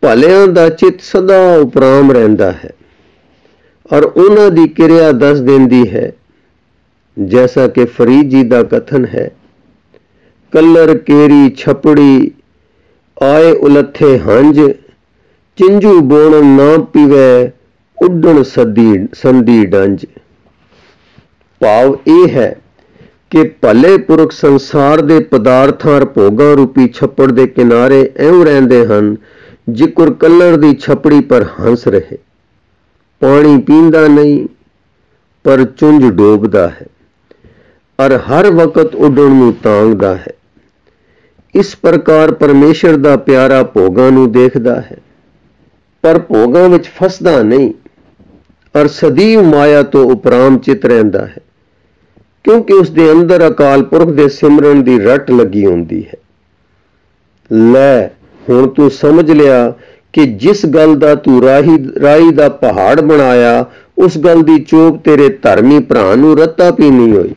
ਭਲਿਆਂ ਦਾ ਚਿੱਤ ਸਦਾ ਉਪਰਾਮ ਰਹਿੰਦਾ ਹੈ ਔਰ ਉਹਨਾਂ ਦੀ ਕਿਰਿਆ ਦੱਸ ਦਿੰਦੀ ਹੈ, ਜੈਸਾ ਕਿ ਫਰੀਦ ਜੀ ਦਾ ਕਥਨ ਹੈ, ਕੱਲਰ ਕੇਰੀ ਛਪੜੀ ਆਏ ਉਲੱਥੇ ਹੰਝ, ਚਿੰਜੂ ਬੋਣ ਨਾ ਪੀਵੇ, ਉੱਡਣ ਸੰਧੀ ਡੰਜ। ਭਾਵ ਇਹ ਹੈ ਕਿ ਭਲੇ ਪੁਰਖ ਸੰਸਾਰ ਦੇ ਪਦਾਰਥਾਂ ਔਰ ਭੋਗਾਂ ਰੂਪੀ ਛੱਪੜ ਦੇ ਕਿਨਾਰੇ ਐਉਂ ਰਹਿੰਦੇ ਹਨ ਜਿਕਰ ਕੱਲਰ ਦੀ ਛਪੜੀ ਪਰ ਹੰਸ ਰਹੇ। ਪਾਣੀ ਪੀਂਦਾ ਨਹੀਂ ਪਰ ਚੁੰਝ ਡੋਬਦਾ ਹੈ ਔਰ ਹਰ ਵਕਤ ਉੱਡਣ ਨੂੰ ਤਾਂਘਦਾ ਹੈ। ਇਸ ਪ੍ਰਕਾਰ ਪਰਮੇਸ਼ਰ ਦਾ ਪਿਆਰਾ ਭੋਗਾਂ ਨੂੰ ਦੇਖਦਾ ਹੈ, ਪਰ ਭੋਗਾਂ ਵਿੱਚ ਫਸਦਾ ਨਹੀਂ ਔਰ ਸਦੀਵ ਮਾਇਆ ਤੋਂ ਉਪਰਾਮ ਚਿਤ ਰਹਿੰਦਾ ਹੈ, ਕਿਉਂਕਿ ਉਸ ਦੇ ਅੰਦਰ ਅਕਾਲ ਪੁਰਖ ਦੇ ਸਿਮਰਨ ਦੀ ਰੱਟ ਲੱਗੀ ਹੁੰਦੀ ਹੈ। ਲੈ, ਹੁਣ ਤੂੰ ਸਮਝ ਲਿਆ ਕਿ ਜਿਸ ਗੱਲ ਦਾ ਤੂੰ ਰਾਹੀ ਦਾ ਪਹਾੜ ਬਣਾਇਆ, ਉਸ ਗੱਲ ਦੀ ਚੋਪ ਤੇਰੇ ਧਰਮੀ ਭਰਾ ਨੂੰ ਰੱਤਾ ਪੀਣੀ ਹੋਈ।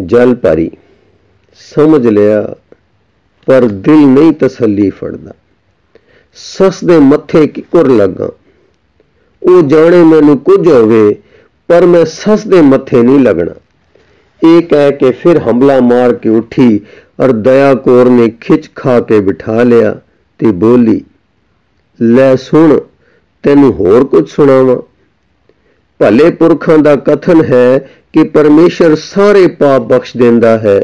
ਜਲ ਭਰੀ, ਸਮਝ ਲਿਆ, ਪਰ ਦਿਲ ਨਹੀਂ ਤਸੱਲੀ ਫੜਦਾ। ਸੱਸ ਦੇ ਮੱਥੇ ਕਿੱਕਰ ਲੱਗਾ, ਉਹ ਜਾਣੇ ਮੈਨੂੰ ਕੁਝ ਹੋਵੇ, ਪਰ ਮੈਂ ਸੱਸ ਦੇ ਮੱਥੇ ਨਹੀਂ ਲੱਗਣਾ। ਇਹ ਕਹਿ ਕੇ ਫਿਰ ਹੰਬਲਾ ਮਾਰ ਕੇ ਉੱਠੀ ਔਰ ਦਇਆ ਕੌਰ ਨੇ ਖਿੱਚ ਖਾ ਕੇ ਬਿਠਾ ਲਿਆ ਤੇ ਬੋਲੀ, ਲੈ ਸੁਣ, ਤੈਨੂੰ ਹੋਰ ਕੁਝ ਸੁਣਾਵਾਂ। ਭਲੇ ਪੁਰਖਾਂ ਦਾ ਕਥਨ ਹੈ ਕਿ ਪਰਮੇਸ਼ਰ ਸਾਰੇ ਪਾਪ ਬਖਸ਼ ਦਿੰਦਾ ਹੈ,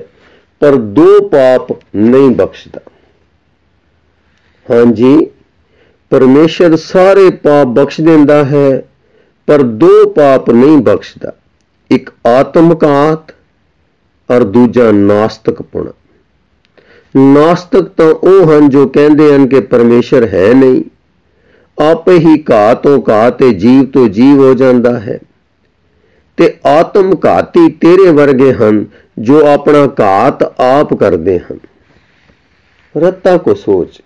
ਪਰ 2 ਪਾਪ ਨਹੀਂ ਬਖਸ਼ਦਾ। ਹਾਂਜੀ, ਪਰਮੇਸ਼ਰ ਸਾਰੇ ਪਾਪ ਬਖਸ਼ ਦਿੰਦਾ ਹੈ, ਪਰ 2 ਪਾਪ ਨਹੀਂ ਬਖਸ਼ਦਾ। ਇੱਕ ਆਤਮਘਾਤ ਔਰ ਦੂਜਾ ਨਾਸਤਕਪੁਣਾ। ਨਾਸਤਕ ਤਾਂ ਉਹ ਹਨ ਜੋ ਕਹਿੰਦੇ ਹਨ ਕਿ ਪਰਮੇਸ਼ਰ ਹੈ ਨਹੀਂ, ਆਪੇ ਹੀ ਘਾਤ ਤੋਂ ਘਾਤ ਤੇ ਜੀਵ ਤੋਂ ਜੀਵ ਹੋ ਜਾਂਦਾ ਹੈ। ਤੇ ਆਤਮਘਾਤੀ ਤੇਰੇ ਵਰਗੇ ਹਨ ਜੋ ਆਪਣਾ ਘਾਤ ਆਪ ਕਰਦੇ ਹਨ। ਰੱਤਾ ਕੋ ਸੋਚ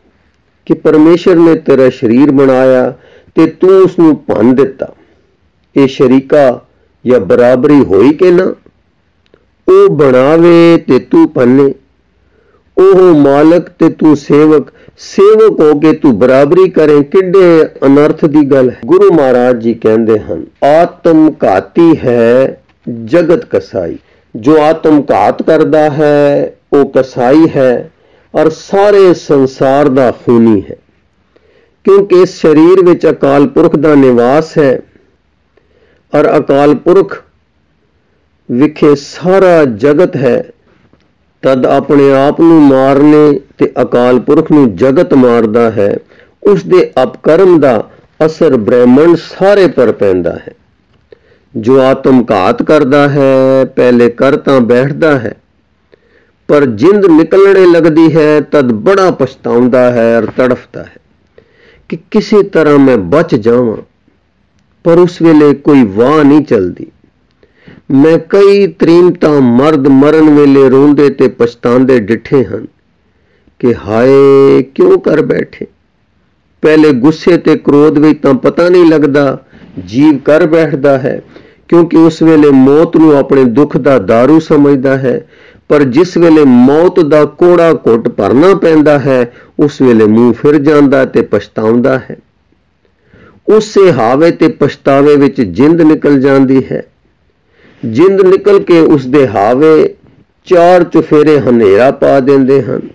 ਕਿ ਪਰਮੇਸ਼ਰ ਨੇ ਤੇਰਾ ਸਰੀਰ ਬਣਾਇਆ ਤੇ ਤੂੰ ਉਸ ਨੂੰ ਭੰਨ ਦਿੱਤਾ। ਇਹ ਸ਼ਰੀਕਾ ਜਾਂ ਬਰਾਬਰੀ ਹੋਈ ਕਿ ਨਾ? ਉਹ ਬਣਾਵੇ ਤੇ ਤੂੰ ਭੰਨੇ, ਉਹ ਮਾਲਕ ਤੇ ਤੂੰ ਸੇਵਕ, ਸੇਵਕ ਹੋ ਕੇ ਤੂੰ ਬਰਾਬਰੀ ਕਰੇ, ਕਿੱਡੇ ਅਨਰਥ ਦੀ ਗੱਲ ਹੈ। ਗੁਰੂ ਮਹਾਰਾਜ ਜੀ ਕਹਿੰਦੇ ਹਨ, ਆਤਮ ਘਾਤੀ ਹੈ ਜਗਤ ਕਸਾਈ। जो आत्मघात करता है वो कसाई है और सारे संसार का खूनी है, क्योंकि इस शरीर विच अकाल पुरख का निवास है और अकाल पुरख विखे सारा जगत है। तद अपने आप नूं मारने ते अकाल पुरख नूं जगत मारदा है। उसदे अपकर्म दा असर ब्रह्मंड सारे पर पैंदा है। जो आत्मघात करदा है पहले कर तां बैठदा है, पर जिंद निकलने लगदी है तद बड़ा पछताउंदा है और तड़फदा है कि किसी तरह मैं बच जावां, पर उस वेले कोई वाह नहीं चलदी। मैं कई तरीमता मर्द मरण वेले रोंदे ते पछतांदे डिठे हन कि हाय क्यों कर बैठे। पहले गुस्से ते क्रोध विच तां पता नहीं लगदा, जीव कर बैठदा है, क्योंकि उस वेले मौत नूं अपने दुख दा दारू समझदा है। पर जिस वेले मौत दा कोड़ा घुट भरना पैंदा है उस वेले मुंह फिर जांदा ते पछताउंदा है। उसे हावे ते पछतावे विच जिंद निकल जांदी है। जिंद निकल के उसदे हावे चार चुफेरे हनेरा पा देंदे हन।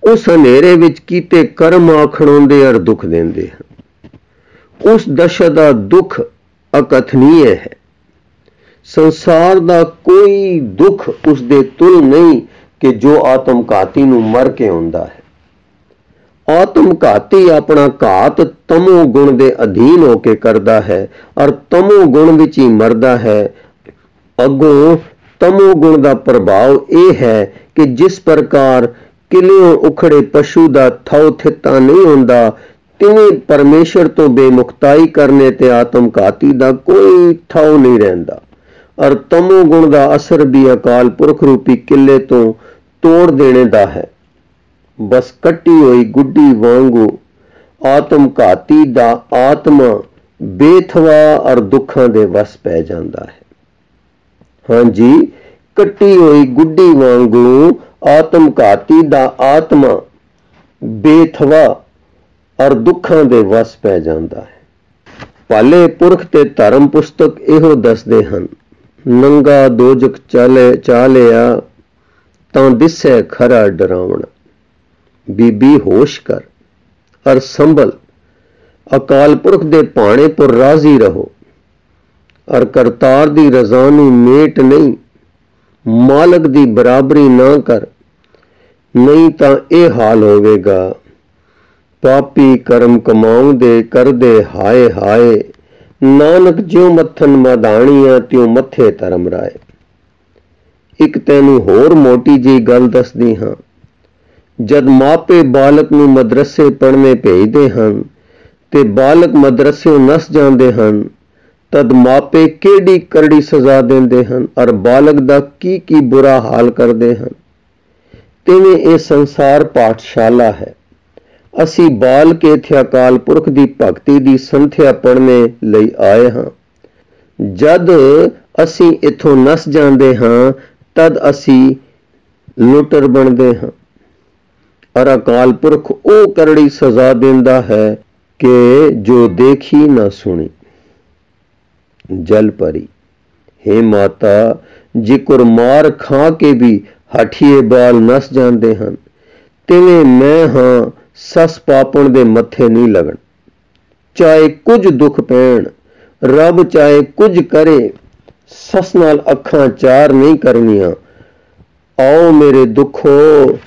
उस हनेरे विच कीते कर्म आखणोंदे और दुख देंदे हन। उस दशा दा दुख अकथनीय है। संसार दा कोई दुख उसदे तुल नहीं कि जो आत्मघाती नूं मर के आउंदा है। आत्मघाती अपना घात तमो गुण दे अधीन होके करदा है और तमो गुण विच ही मरदा है। अगों तमो गुण का प्रभाव यह है कि जिस प्रकार किलियों उखड़े पशु का थौ थिता नहीं होंदा, तिवें परमेश्वर तो बेमुखताई करने ते आत्मघाती का कोई थौ नहीं रहिंदा। और तमो गुण का असर भी अकाल पुरख रूपी किले तो तोड़ देने का है। बस कट्टी हुई गुड्डी वांगू आत्मघाती का आत्मा बेथवा और दुखों के वस पै जाता है। हाँ जी, कट्टी हुई गुड्डी वांगू आत्मघाती दा आत्मा बेथवा और दुखों दे वस पै जाता है। पाले पुरख ते धर्म पुस्तक इहो दसदे हन, नंगा दोजक चा लिया तां दिसै खरा डरावना। बीबी होश कर और संभल, अकाल पुरख दे भाणे पर राजी रहो और करतार दी रजा नूं मेट नहीं, मालक दी बराबरी ना कर, नहीं तां ये हाल होवेगा। पापी कर्म कमाउंदे करदे हाय हाय, नानक ज्यों मत्थन मधाणियां त्यों मत्थे धर्म राय। एक तैनूं होर मोटी जी गल दसदी हां। जद मापे बालक नूं मदरसे पढ़ने भेजदे हन ते बालक मदरसे नस जांदे हन, तद मापे केड़ी करड़ी सजा देंदे हन और बालक दा की बुरा हाल करदे हन। तिवें ये संसार पाठशाला है। असी बाल के इत्थे अकाल पुरख दी भगती दी संथ्या पढ़ने लई आए हां। जद असी इथों नस जांदे हां तद असी लुटर बनदे हां और अकाल पुरख ओ करड़ी सजा देंदा है कि जो देखी ना सुनी। जल परी, हे माता, जिकुर मार खा के भी हठिए बाल नस जाते हैं, तिवें मैं हाँ सस पापण दे मत्थे नहीं लगन। चाहे कुछ दुख पैण, रब चाहे कुछ करे, सस नाल अखां चार नहीं करनियां। आओ मेरे दुखो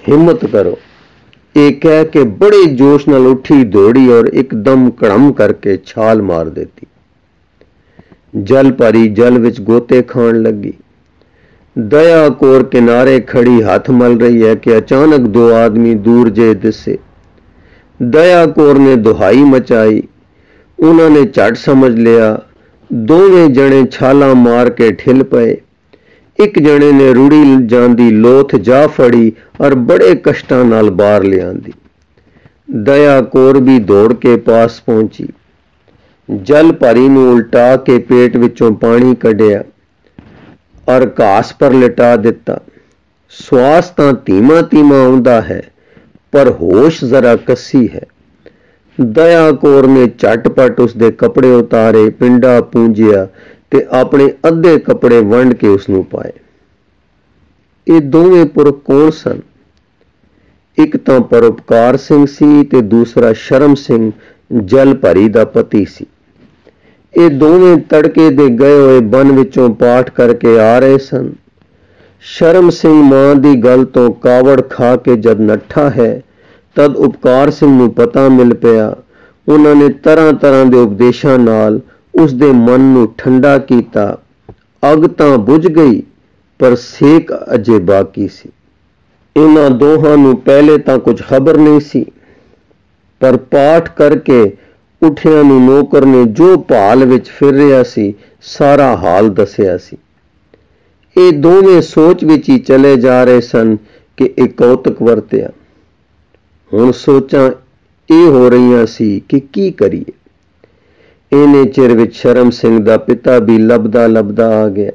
हिम्मत करो, ये कह के बड़े जोश नाल उठी दौड़ी और एकदम कड़म करके छाल मार देती। जल परी जल विच गोते खान लगी। दया कौर किनारे खड़ी हाथ मल रही है कि अचानक दो आदमी दूर जे दिसे। दया कौर ने दुहाई मचाई। उन्होंने झट समझ लिया। दोवें जने छाला मार के ठिल पए। एक जने ने रुड़ी जांदी लोथ जा फड़ी और बड़े कष्टां नाल बाहर लियांदी। दया कौर भी दौड़ के पास पहुंची। जल परी नूं उल्टा के पेट विचों पानी कढ़िया और घास पर लिटा दिता। श्वास तां धीमा धीमा आउंदा है पर होश जरा कसी है। दया कौर ने झटपट उसदे कपड़े उतारे, पिंडा पूंजिया ते अपने अद्धे कपड़े वंड के उसनूं पाए। ਇਹ ਦੋਵੇਂ ਪੁਰਖ ਕੌਣ ਸਨ? ਇੱਕ ਤਾਂ ਪਰਉਪਕਾਰ ਸਿੰਘ ਸੀ ਤੇ ਦੂਸਰਾ ਸ਼ਰਮ ਸਿੰਘ ਜਲ ਭਰੀ ਦਾ ਪਤੀ ਸੀ। ਇਹ ਦੋਵੇਂ ਤੜਕੇ ਦੇ ਗਏ ਹੋਏ ਬਨ ਵਿੱਚੋਂ ਪਾਠ ਕਰਕੇ ਆ ਰਹੇ ਸਨ। ਸ਼ਰਮ ਸਿੰਘ ਮਾਂ ਦੀ ਗੱਲ ਤੋਂ ਕਾਵੜ ਖਾ ਕੇ ਜਦ ਨੱਠਾ ਹੈ ਤਦ ਉਪਕਾਰ ਸਿੰਘ ਨੂੰ ਪਤਾ ਮਿਲ ਪਿਆ। ਉਹਨਾਂ ਨੇ ਤਰ੍ਹਾਂ ਤਰ੍ਹਾਂ ਦੇ ਉਪਦੇਸ਼ਾਂ ਨਾਲ ਉਸ ਦੇ ਮਨ ਨੂੰ ਠੰਡਾ ਕੀਤਾ। ਅੱਗ ਤਾਂ ਬੁਝ ਗਈ ਪਰ ਸੇਕ ਅਜੇ ਬਾਕੀ ਸੀ। ਇਹਨਾਂ ਦੋਹਾਂ ਨੂੰ ਪਹਿਲੇ ਤਾਂ ਕੁਝ ਖਬਰ ਨਹੀਂ ਸੀ, ਪਰ ਪਾਠ ਕਰਕੇ ਉੱਠਿਆਂ ਨੂੰ ਨੌਕਰ ਨੇ ਜੋ ਭਾਲ ਵਿੱਚ ਫਿਰ ਰਿਹਾ ਸੀ ਸਾਰਾ ਹਾਲ ਦੱਸਿਆ ਸੀ। ਇਹ ਦੋਵੇਂ ਸੋਚ ਵਿੱਚ ਹੀ ਚਲੇ ਜਾ ਰਹੇ ਸਨ ਕਿ ਇਹ ਕੌਤਕ ਵਰਤਿਆ। ਹੁਣ ਸੋਚਾਂ ਇਹ ਹੋ ਰਹੀਆਂ ਸੀ ਕਿ ਕੀ ਕਰੀਏ। ਇਹਨੇ ਚਿਰ ਵਿੱਚ ਸ਼ਰਮ ਸਿੰਘ ਦਾ ਪਿਤਾ ਵੀ ਲੱਭਦਾ ਲੱਭਦਾ ਆ ਗਿਆ।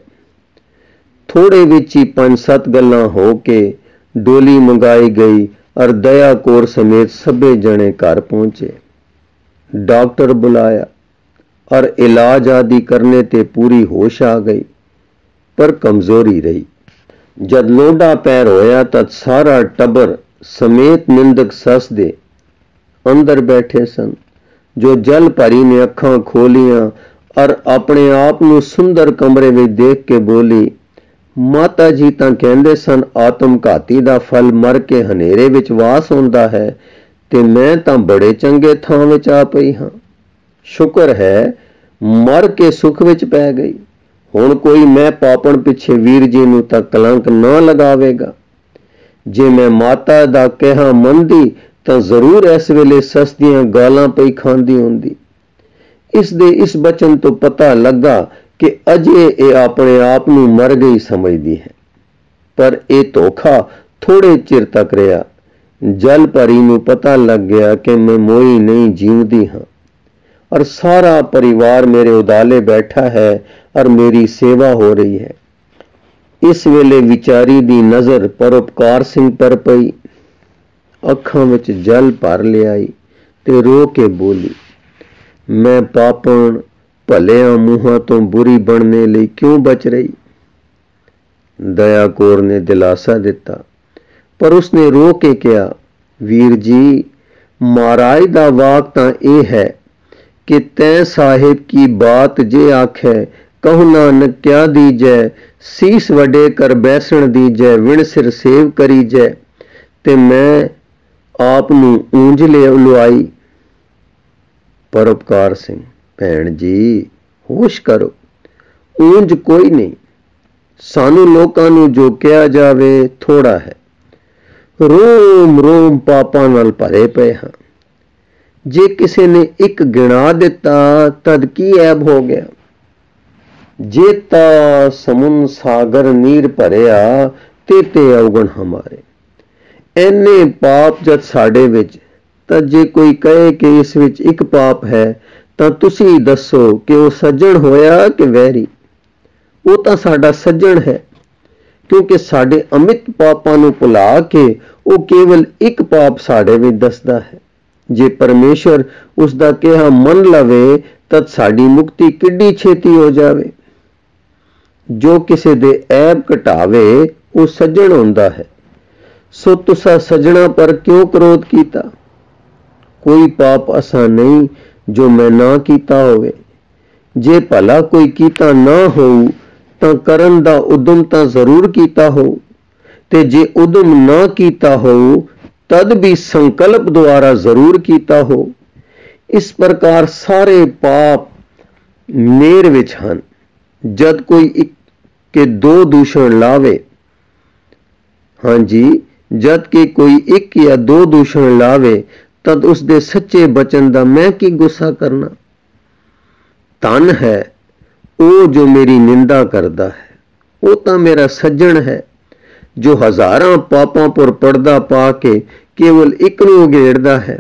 ਥੋੜੇ ਵਿੱਚ ਹੀ 5-7 ਗੱਲਾਂ ਹੋ ਕੇ ਡੋਲੀ ਮੰਗਾਈ ਗਈ ਔਰ ਦਇਆ ਕੌਰ ਸਮੇਤ ਸਭੇ ਜਣੇ ਘਰ ਪਹੁੰਚੇ। डॉक्टर बुलाया और इलाज आदि करने ते पूरी होश आ गई, पर कमजोरी रही। जद लोडा पैर होया तद सारा टबर समेत निंदक सस दे अंदर बैठे सन, जो जल भरी ने अखां खोलियां और अपने आप नूं सुंदर कमरे में देख के बोली, माता जी तां कहंदे सन आत्मघाती दा फल मर के हनेरे विच वास हुंदा है, ਤੇ ਮੈਂ ਤਾਂ ਬੜੇ ਚੰਗੇ ਥਾਂ ਵਿੱਚ ਆ ਪਈ ਹਾਂ। ਸ਼ੁਕਰ ਹੈ ਮਰ ਕੇ ਸੁਖ ਵਿੱਚ ਪੈ ਗਈ। ਹੁਣ ਕੋਈ ਮੈਂ ਪਾਪਣ ਪਿੱਛੇ ਵੀਰ ਜੀ ਨੂੰ ਤਾਂ ਕਲੰਕ ਨਾ ਲਗਾਵੇਗਾ। ਜੇ ਮੈਂ ਮਾਤਾ ਦਾ ਕਿਹਾ ਮੰਨਦੀ ਤਾਂ ਜ਼ਰੂਰ ਇਸ ਵੇਲੇ ਸੱਸ ਦੀਆਂ ਗਾਲਾਂ ਪਈ ਖਾਂਦੀ ਹੁੰਦੀ। ਇਸ ਦੇ ਇਸ ਬਚਨ ਤੋਂ ਪਤਾ ਲੱਗਾ ਕਿ ਅਜੇ ਇਹ ਆਪਣੇ ਆਪ ਨੂੰ ਮਰ ਗਈ ਸਮਝਦੀ ਹੈ। ਪਰ ਇਹ ਧੋਖਾ ਥੋੜੇ ਚਿਰ ਤੱਕ ਰਿਹਾ। जल परी ਨੂੰ पता लग गया कि मैं मोई नहीं जीवती हाँ और सारा परिवार मेरे उदाले बैठा है और मेरी सेवा हो रही है। इस वेले विचारी दी नजर परोपकार सिंह पर पई। अखां विच जल भर लियाई ते रो के बोली, मैं पापण भलिया मूहां तो बुरी बनने लई क्यों बच रही। दया कौर ने दिलासा दिता, पर उसने रो के कहा, वीर जी महाराज दा वाक तां यह है कि तैं साहिब की बात जे आखे कहु नानक क्या दीजै, सीस वडे कर बैसण दीजै, विण सिर सेव करीजै। ते मैं आप नूं ऊंज लुआई। परोपकार सिंह, भैण जी होश करो, ऊंज कोई नहीं। सानू लोकां नूं जो कहा जावे थोड़ा है। रोम रोम पापां नाल भरे पे हाँ। जे किसी ने एक गिना दिता तद की ऐब हो गया। जेता समुन सागर नीर भरिया ते अवगण हमारे। एने पाप जद साडे विच, तद जे कोई कहे कि इस विच एक पाप है तां तुसी दसो कि वो सज्जण होया कि वैरी। वो तां साडा सज्जण है, क्योंकि साडे अमित पापां नूं भुला के वो केवल एक पाप साडे विच दसदा है। जे परमेश्वर उसदा कहा मन लवे तद साडी मुक्ति किड्डी छेती हो जावे। जो किसी दे ऐब घटावे वो सज्जण हुंदा है। सो तुसा सज्जणा पर क्यों क्रोध कीता। कोई पाप असा नहीं जो मैं ना कीता होवे। जे भला कोई कीता ना होऊ तां करन दा उद्यम तां जरूर कीता हो, ते जे उद्यम ना कीता हो तद भी संकल्प द्वारा जरूर कीता हो। इस प्रकार सारे पाप मेर विच हन। जद कोई एक के दो दूषण लावे, हाँ जी, जद के कोई एक या दो दूषण लावे तद उसदे सच्चे बचन दा मैं की गुस्सा करना। धन है वो जो मेरी निंदा करदा है, वो तां मेरा सज्जण है। जो हजारां पापां पर पर्दा पा के केवल एक नूं उघेड़दा है।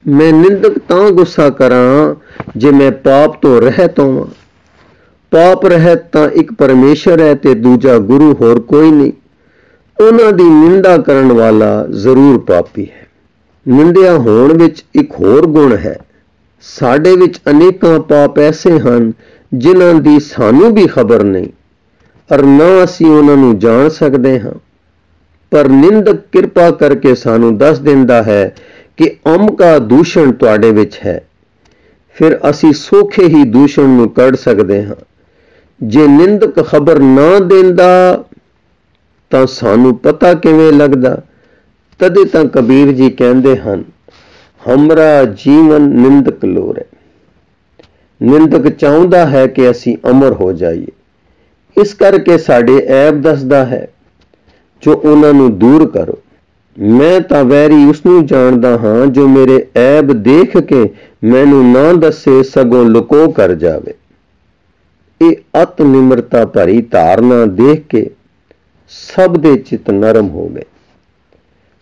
मैं निंदक तां गुस्सा करां जे मैं पाप तो रहत होवां। पाप रहत तां एक परमेश्वर है ते दूजा गुरु होर कोई नहीं। उन्हां दी निंदा करन वाला जरूर पापी है। निंदिया होण विच एक होर गुण है। साडे विच अनेकां पाप ऐसे हन जिन्हां दी सानू भी खबर नहीं। और ना ਅਸੀਂ ਉਹਨਾਂ ਨੂੰ ਜਾਣ ਸਕਦੇ ਹਾਂ। ਪਰ ਨਿੰਦਕ ਕਿਰਪਾ ਕਰਕੇ ਸਾਨੂੰ ਦੱਸ ਦਿੰਦਾ ਹੈ ਕਿ ਅਮਕਾ ਦੂਸ਼ਣ ਤੁਹਾਡੇ ਵਿੱਚ ਹੈ। ਫਿਰ ਅਸੀਂ ਸੌਖੇ ਹੀ ਦੂਸ਼ਣ ਨੂੰ ਕੱਢ ਸਕਦੇ ਹਾਂ। ਜੇ ਨਿੰਦਕ ਖਬਰ ਨਾ ਦਿੰਦਾ ਤਾਂ ਸਾਨੂੰ ਪਤਾ ਕਿਵੇਂ ਲੱਗਦਾ? ਤਦੇ ਤਾਂ ਕਬੀਰ ਜੀ ਕਹਿੰਦੇ ਹਨ, ਹਮਰਾ ਜੀਵਨ ਨਿੰਦਕ ਲੋਰੇ। ਨਿੰਦਕ ਚਾਹੁੰਦਾ ਹੈ ਕਿ ਅਸੀਂ ਅਮਰ ਹੋ ਜਾਈਏ, ਇਸ ਕਰਕੇ ਸਾਡੇ ਐਬ ਦੱਸਦਾ ਹੈ ਜੋ ਉਹਨਾਂ ਨੂੰ ਦੂਰ ਕਰੋ। ਮੈਂ ਤਾਂ ਵੈਰੀ ਉਸ ਨੂੰ ਜਾਣਦਾ ਹਾਂ ਜੋ ਮੇਰੇ ਐਬ ਦੇਖ ਕੇ ਮੈਨੂੰ ਨਾ ਦੱਸੇ, ਸਗੋਂ ਲੁਕੋ ਕਰ ਜਾਵੇ। ਇਹ ਅਤ ਨਿਮਰਤਾ ਭਰੀ ਧਾਰਨਾ ਦੇਖ ਕੇ ਸਭ ਦੇ ਚਿੱਤ ਨਰਮ ਹੋ ਗਏ।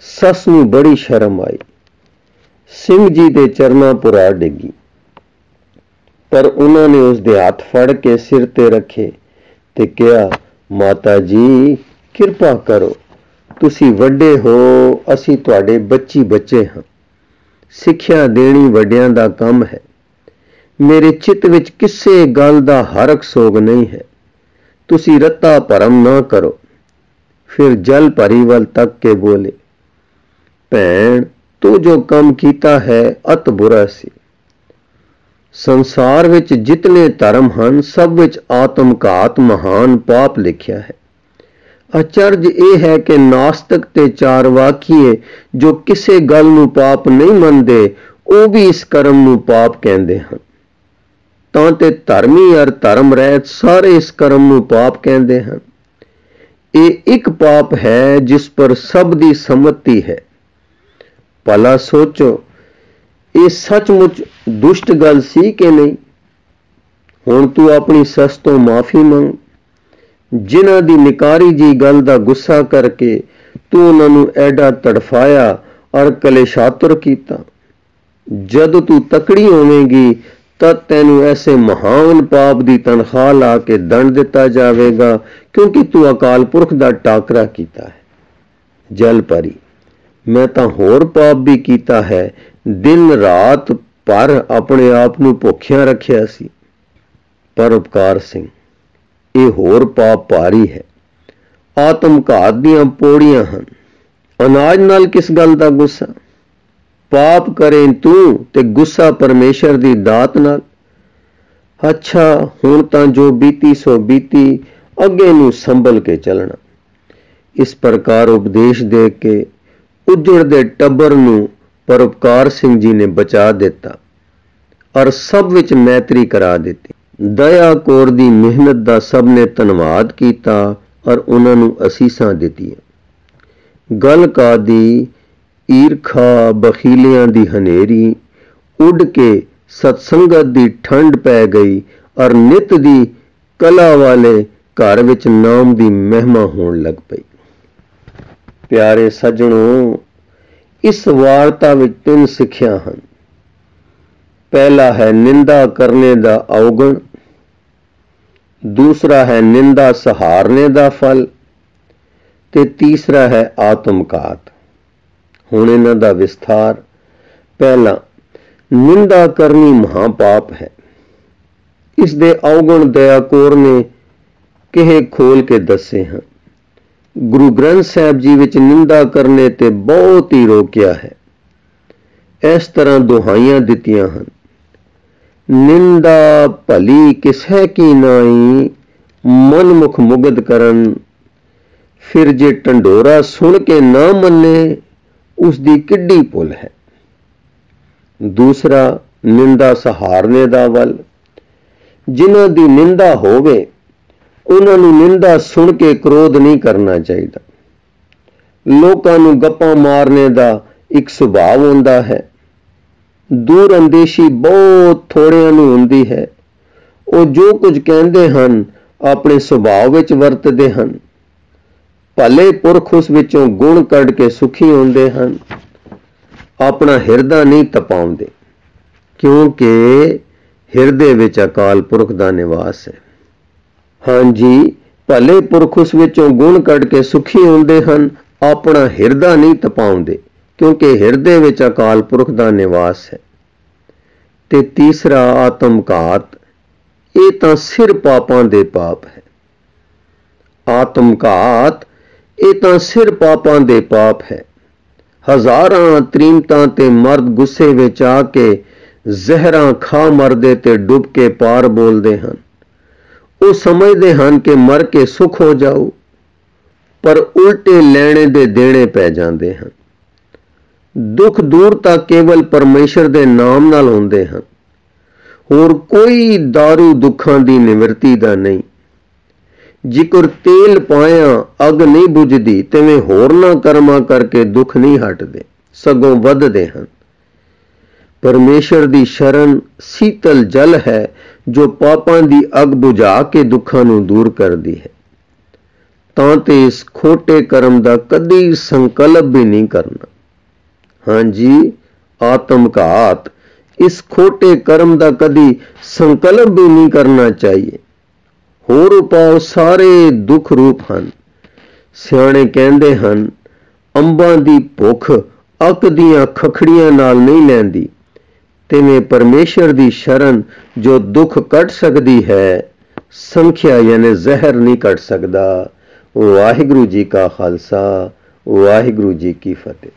ਸੱਸ ਨੂੰ ਬੜੀ ਸ਼ਰਮ ਆਈ, ਸਿੰਘ ਜੀ ਦੇ ਚਰਨਾਂ ਪੁਰਾ ਡਿੱਗੀ, ਪਰ ਉਹਨਾਂ ਨੇ ਉਸ ਦੇ ਹੱਥ ਫੜ ਕੇ ਸਿਰ ਤੇ ਰੱਖੇ ਤੇ ਕਿਹਾ, ਮਾਤਾ ਜੀ ਕਿਰਪਾ ਕਰੋ, ਤੁਸੀਂ ਵੱਡੇ ਹੋ, ਅਸੀਂ ਤੁਹਾਡੇ ਬੱਚੇ ਹਾਂ। ਸਿੱਖਿਆ ਦੇਣੀ ਵੱਡਿਆਂ ਦਾ ਕੰਮ ਹੈ। ਮੇਰੇ ਚਿੱਤ ਵਿੱਚ ਕਿਸੇ ਗੱਲ ਦਾ ਹਰਕ ਸੋਗ ਨਹੀਂ ਹੈ। ਤੁਸੀਂ ਰੱਤਾ ਭਰਮ ਨਾ ਕਰੋ। ਫਿਰ ਜਲ ਭਰੀ ਵੱਲ ਤੱਕ ਕੇ ਬੋਲੇ, ਭੈਣ ਤੂੰ ਜੋ ਕੰਮ ਕੀਤਾ ਹੈ ਅਤ ਬੁਰਾ ਸੀ। ਸੰਸਾਰ ਵਿੱਚ ਜਿਤਨੇ ਧਰਮ ਹਨ ਸਭ ਵਿੱਚ ਆਤਮਘਾਤ ਮਹਾਨ ਪਾਪ ਲਿਖਿਆ ਹੈ। ਅਚਰਜ ਇਹ ਹੈ ਕਿ ਨਾਸਤਕ ਤੇ ਚਾਰਵਾਕੀਏ ਜੋ ਕਿਸੇ ਗੱਲ ਨੂੰ ਪਾਪ ਨਹੀਂ ਮੰਨਦੇ, ਉਹ ਵੀ ਇਸ ਕਰਮ ਨੂੰ ਪਾਪ ਕਹਿੰਦੇ ਹਨ। ਤਾਂ ਤੇ ਧਰਮੀ ਅਰ ਧਰਮ ਰਹਿਤ ਸਾਰੇ ਇਸ ਕਰਮ ਨੂੰ ਪਾਪ ਕਹਿੰਦੇ ਹਨ। ਇਹ ਇੱਕ ਪਾਪ ਹੈ ਜਿਸ ਪਰ ਸਭ ਦੀ ਸੰਮਤੀ ਹੈ। ਭਲਾ ਸੋਚੋ, ਇਹ ਸੱਚਮੁੱਚ ਦੁਸ਼ਟ ਗੱਲ ਸੀ ਕਿ ਨਹੀਂ? ਹੁਣ ਤੂੰ ਆਪਣੀ ਸੱਸ ਤੋਂ ਮਾਫੀ ਮੰਗ। ਜਿਨ੍ਹਾਂ ਦੀ ਨਿਕਾਰੀ ਜੀ ਗੱਲ ਦਾ ਗੁੱਸਾ ਕਰਕੇ ਤੂੰ ਉਹਨਾਂ ਨੂੰ ਐਡਾ ਤੜਫਾਇਆ ਔਰ ਕਲੇਸ਼ਾਤੁਰ ਕੀਤਾ। ਜਦ ਤੂੰ ਤਕੜੀ ਹੋਵੇਂਗੀ ਤਦ ਤੈਨੂੰ ਐਸੇ ਮਹਾਨ ਪਾਪ ਦੀ ਤਨਖਾਹ ਲਾ ਕੇ ਦੰਡ ਦਿੱਤਾ ਜਾਵੇਗਾ, ਕਿਉਂਕਿ ਤੂੰ ਅਕਾਲ ਪੁਰਖ ਦਾ ਟਾਕਰਾ ਕੀਤਾ ਹੈ। ਜਲ ਭਰੀ, ਮੈਂ ਤਾਂ ਹੋਰ ਪਾਪ ਵੀ ਕੀਤਾ ਹੈ। ਦਿਨ ਰਾਤ ਭਰ ਆਪਣੇ ਆਪ ਨੂੰ ਭੁੱਖਿਆਂ ਰੱਖਿਆ ਸੀ। ਪਰਉਪਕਾਰ ਸਿੰਘ, ਇਹ ਹੋਰ ਪਾਪ ਭਾਰੀ ਹੈ। ਆਤਮਘਾਤ ਦੀਆਂ ਪੌੜੀਆਂ ਹਨ। ਅਨਾਜ ਨਾਲ ਕਿਸ ਗੱਲ ਦਾ ਗੁੱਸਾ? ਪਾਪ ਕਰੇ ਤੂੰ ਤੇ ਗੁੱਸਾ ਪਰਮੇਸ਼ਰ ਦੀ ਦਾਤ ਨਾਲ। ਅੱਛਾ, ਹੁਣ ਤਾਂ ਜੋ ਬੀਤੀ ਸੋ ਬੀਤੀ, ਅੱਗੇ ਨੂੰ ਸੰਭਲ ਕੇ ਚੱਲਣਾ। ਇਸ ਪ੍ਰਕਾਰ ਉਪਦੇਸ਼ ਦੇ ਕੇ ਉੱਜੜਦੇ ਟੱਬਰ ਨੂੰ ਪਰਉਪਕਾਰ ਸਿੰਘ ਜੀ ਨੇ ਬਚਾ ਦਿੱਤਾ ਔਰ ਸਭ ਵਿੱਚ ਮੈਤਰੀ ਕਰਾ ਦਿੱਤੀ। ਦਇਆ ਕੌਰ ਦੀ ਮਿਹਨਤ ਦਾ ਸਭ ਨੇ ਧੰਨਵਾਦ ਕੀਤਾ ਔਰ ਉਹਨਾਂ ਨੂੰ ਅਸੀਸਾਂ ਦਿੱਤੀਆਂ। ਗਲ ਕਾਦੀ ਈਰਖਾ ਬਖੀਲਿਆਂ ਦੀ ਹਨੇਰੀ ਉੱਡ ਕੇ ਸਤਸੰਗਤ ਦੀ ਠੰਡ ਪੈ ਗਈ ਔਰ ਨਿਤ ਦੀ ਕਲਾ ਵਾਲੇ ਘਰ ਵਿੱਚ ਨਾਮ ਦੀ ਮਹਿਮਾ ਹੋਣ ਲੱਗ ਪਈ। ਪਿਆਰੇ ਸੱਜਣੋ, ਇਸ ਵਾਰਤਾ ਵਿੱਚ 3 ਸਿੱਖਿਆ ਹਨ। ਪਹਿਲਾ ਹੈ ਨਿੰਦਾ ਕਰਨੇ ਦਾ ਔਗਣ, ਦੂਸਰਾ ਹੈ ਨਿੰਦਾ ਸਹਾਰਨੇ ਦਾ ਫਲ ਤੇ ਤੀਸਰਾ ਹੈ ਆਤਮਘਾਤ। ਹੁਣ ਇਹਨਾਂ ਦਾ ਵਿਸਥਾਰ। ਪਹਿਲਾ, ਨਿੰਦਾ ਕਰਨੀ ਮਹਾਪਾਪ ਹੈ। ਇਸ ਦੇ ਔਗਣ ਦਇਆ ਕੌਰ ਨੇ ਕਿਹੇ ਖੋਲ ਕੇ ਦੱਸੇ ਹਨ। ਗੁਰੂ ਗ੍ਰੰਥ ਸਾਹਿਬ ਜੀ ਵਿੱਚ ਨਿੰਦਾ ਕਰਨੇ ਤੇ ਬਹੁਤ ਹੀ ਰੋਕਿਆ ਹੈ। ਇਸ ਤਰ੍ਹਾਂ ਦੁਹਾਈਆਂ ਦਿੱਤੀਆਂ ਹਨ, ਨਿੰਦਾ ਭਲੀ ਕਿਸੈ ਕੀ ਨਾਈ, ਮਨਮੁਖ ਮੁਗਧ ਕਰਨ। ਫਿਰ ਜੇ ਢੰਡੋਰਾ ਸੁਣ ਕੇ ਨਾ ਮੰਨੇ, ਉਸ ਦੀ ਕਿੱਡੀ ਭੁੱਲ ਹੈ। ਦੂਸਰਾ, ਨਿੰਦਾ ਸਹਾਰਨੇ ਦਾ ਵੱਲ। ਜਿਨ੍ਹਾਂ ਦੀ ਨਿੰਦਾ ਹੋਵੇ ਉਹਨਾਂ ਨੂੰ ਨਿੰਦਾ ਸੁਣ ਕੇ ਕ੍ਰੋਧ ਨਹੀਂ ਕਰਨਾ ਚਾਹੀਦਾ। ਲੋਕਾਂ ਨੂੰ ਗੱਪਾਂ ਮਾਰਨੇ ਦਾ ਇੱਕ ਸੁਭਾਅ ਹੁੰਦਾ ਹੈ। ਦੂਰ ਅੰਦੇਸ਼ੀ ਬਹੁਤ ਥੋੜਿਆਂ ਨੂੰ ਹੁੰਦੀ ਹੈ। ਉਹ ਜੋ ਕੁਝ ਕਹਿੰਦੇ ਹਨ ਆਪਣੇ ਸੁਭਾਅ ਵਿੱਚ ਵਰਤਦੇ ਹਨ। ਭਲੇ ਪੁਰਖ ਉਸ ਵਿੱਚੋਂ ਗੁਣ ਕੱਢ ਕੇ ਸੁਖੀ ਹੁੰਦੇ ਹਨ। ਆਪਣਾ ਹਿਰਦਾ ਨਹੀਂ ਤਪਾਉਂਦੇ, ਕਿਉਂਕਿ ਹਿਰਦੇ ਵਿੱਚ ਅਕਾਲ ਪੁਰਖ ਦਾ ਨਿਵਾਸ ਹੈ। ਹਾਂਜੀ, ਭਲੇ ਪੁਰਖ ਉਸ ਵਿੱਚੋਂ ਗੁਣ ਕੱਢ ਕੇ ਸੁਖੀ ਹੁੰਦੇ ਹਨ। ਆਪਣਾ ਹਿਰਦਾ ਨਹੀਂ ਤਪਾਉਂਦੇ, ਕਿਉਂਕਿ ਹਿਰਦੇ ਵਿੱਚ ਅਕਾਲ ਪੁਰਖ ਦਾ ਨਿਵਾਸ ਹੈ। ਤੇ ਤੀਸਰਾ, ਆਤਮਘਾਤ। ਇਹ ਤਾਂ ਸਿਰ ਪਾਪਾਂ ਦੇ ਪਾਪ ਹੈ। ਆਤਮਘਾਤ ਇਹ ਤਾਂ ਸਿਰ ਪਾਪਾਂ ਦੇ ਪਾਪ ਹੈ। ਹਜ਼ਾਰਾਂ ਤ੍ਰੀਮਤਾਂ ਤੇ ਮਰਦ ਗੁੱਸੇ ਵਿੱਚ ਆ ਕੇ ਜ਼ਹਿਰਾਂ ਖਾ ਮਰਦੇ ਤੇ ਡੁੱਬ ਕੇ ਪਾਰ ਬੋਲਦੇ ਹਨ। ਉਹ ਸਮਝਦੇ ਹਨ ਕਿ ਮਰ ਕੇ ਸੁੱਖ ਹੋ ਜਾਊ, ਪਰ ਉਲਟੇ ਲੈਣੇ ਦੇ ਦੇਣੇ ਪੈ ਜਾਂਦੇ ਹਨ। ਦੁੱਖ ਦੂਰ ਤਾਂ ਕੇਵਲ ਪਰਮੇਸ਼ਰ ਦੇ ਨਾਮ ਨਾਲ ਹੁੰਦੇ ਹਨ। ਹੋਰ ਕੋਈ ਦਾਰੂ ਦੁੱਖਾਂ ਦੀ ਨਿਵਰਤੀ ਦਾ ਨਹੀਂ। ਜਿਕਰ ਤੇਲ ਪਾਇਆ ਅੱਗ ਨਹੀਂ ਬੁਝਦੀ, ਤਿਵੇਂ ਹੋਰਨਾਂ ਕਰਮਾਂ ਕਰਕੇ ਦੁੱਖ ਨਹੀਂ ਹਟਦੇ, ਸਗੋਂ ਵੱਧਦੇ ਹਨ। ਪਰਮੇਸ਼ਰ ਦੀ ਸ਼ਰਨ ਸੀਤਲ ਜਲ ਹੈ ਜੋ ਪਾਪਾਂ ਦੀ ਅੱਗ ਬੁਝਾ ਕੇ ਦੁੱਖਾਂ ਨੂੰ ਦੂਰ ਕਰਦੀ ਹੈ। ਤਾਂ ਤੇ ਇਸ ਖੋਟੇ ਕਰਮ ਦਾ ਕਦੀ ਸੰਕਲਪ ਵੀ ਨਹੀਂ ਕਰਨਾ। ਹਾਂਜੀ, ਆਤਮਘਾਤ, ਇਸ ਖੋਟੇ ਕਰਮ ਦਾ ਕਦੀ ਸੰਕਲਪ ਵੀ ਨਹੀਂ ਕਰਨਾ ਚਾਹੀਏ। ਹੋਰ ਉਪਾਅ ਸਾਰੇ ਦੁੱਖ ਰੂਪ ਹਨ। ਸਿਆਣੇ ਕਹਿੰਦੇ ਹਨ, ਅੰਬਾਂ ਦੀ ਭੁੱਖ ਅੱਕ ਦੀਆਂ ਖਖੜੀਆਂ ਨਾਲ ਨਹੀਂ ਲੈਂਦੀ, ਤਿਵੇਂ ਪਰਮੇਸ਼ਰ ਦੀ ਸ਼ਰਨ ਜੋ ਦੁੱਖ ਕੱਢ ਸਕਦੀ ਹੈ, ਸੰਖਿਆ ਯਾਨੀ ਜ਼ਹਿਰ ਨਹੀਂ ਕੱਢ ਸਕਦਾ। ਵਾਹਿਗੁਰੂ ਜੀ ਕਾ ਖਾਲਸਾ, ਵਾਹਿਗੁਰੂ ਜੀ ਕੀ ਫਤਿਹ।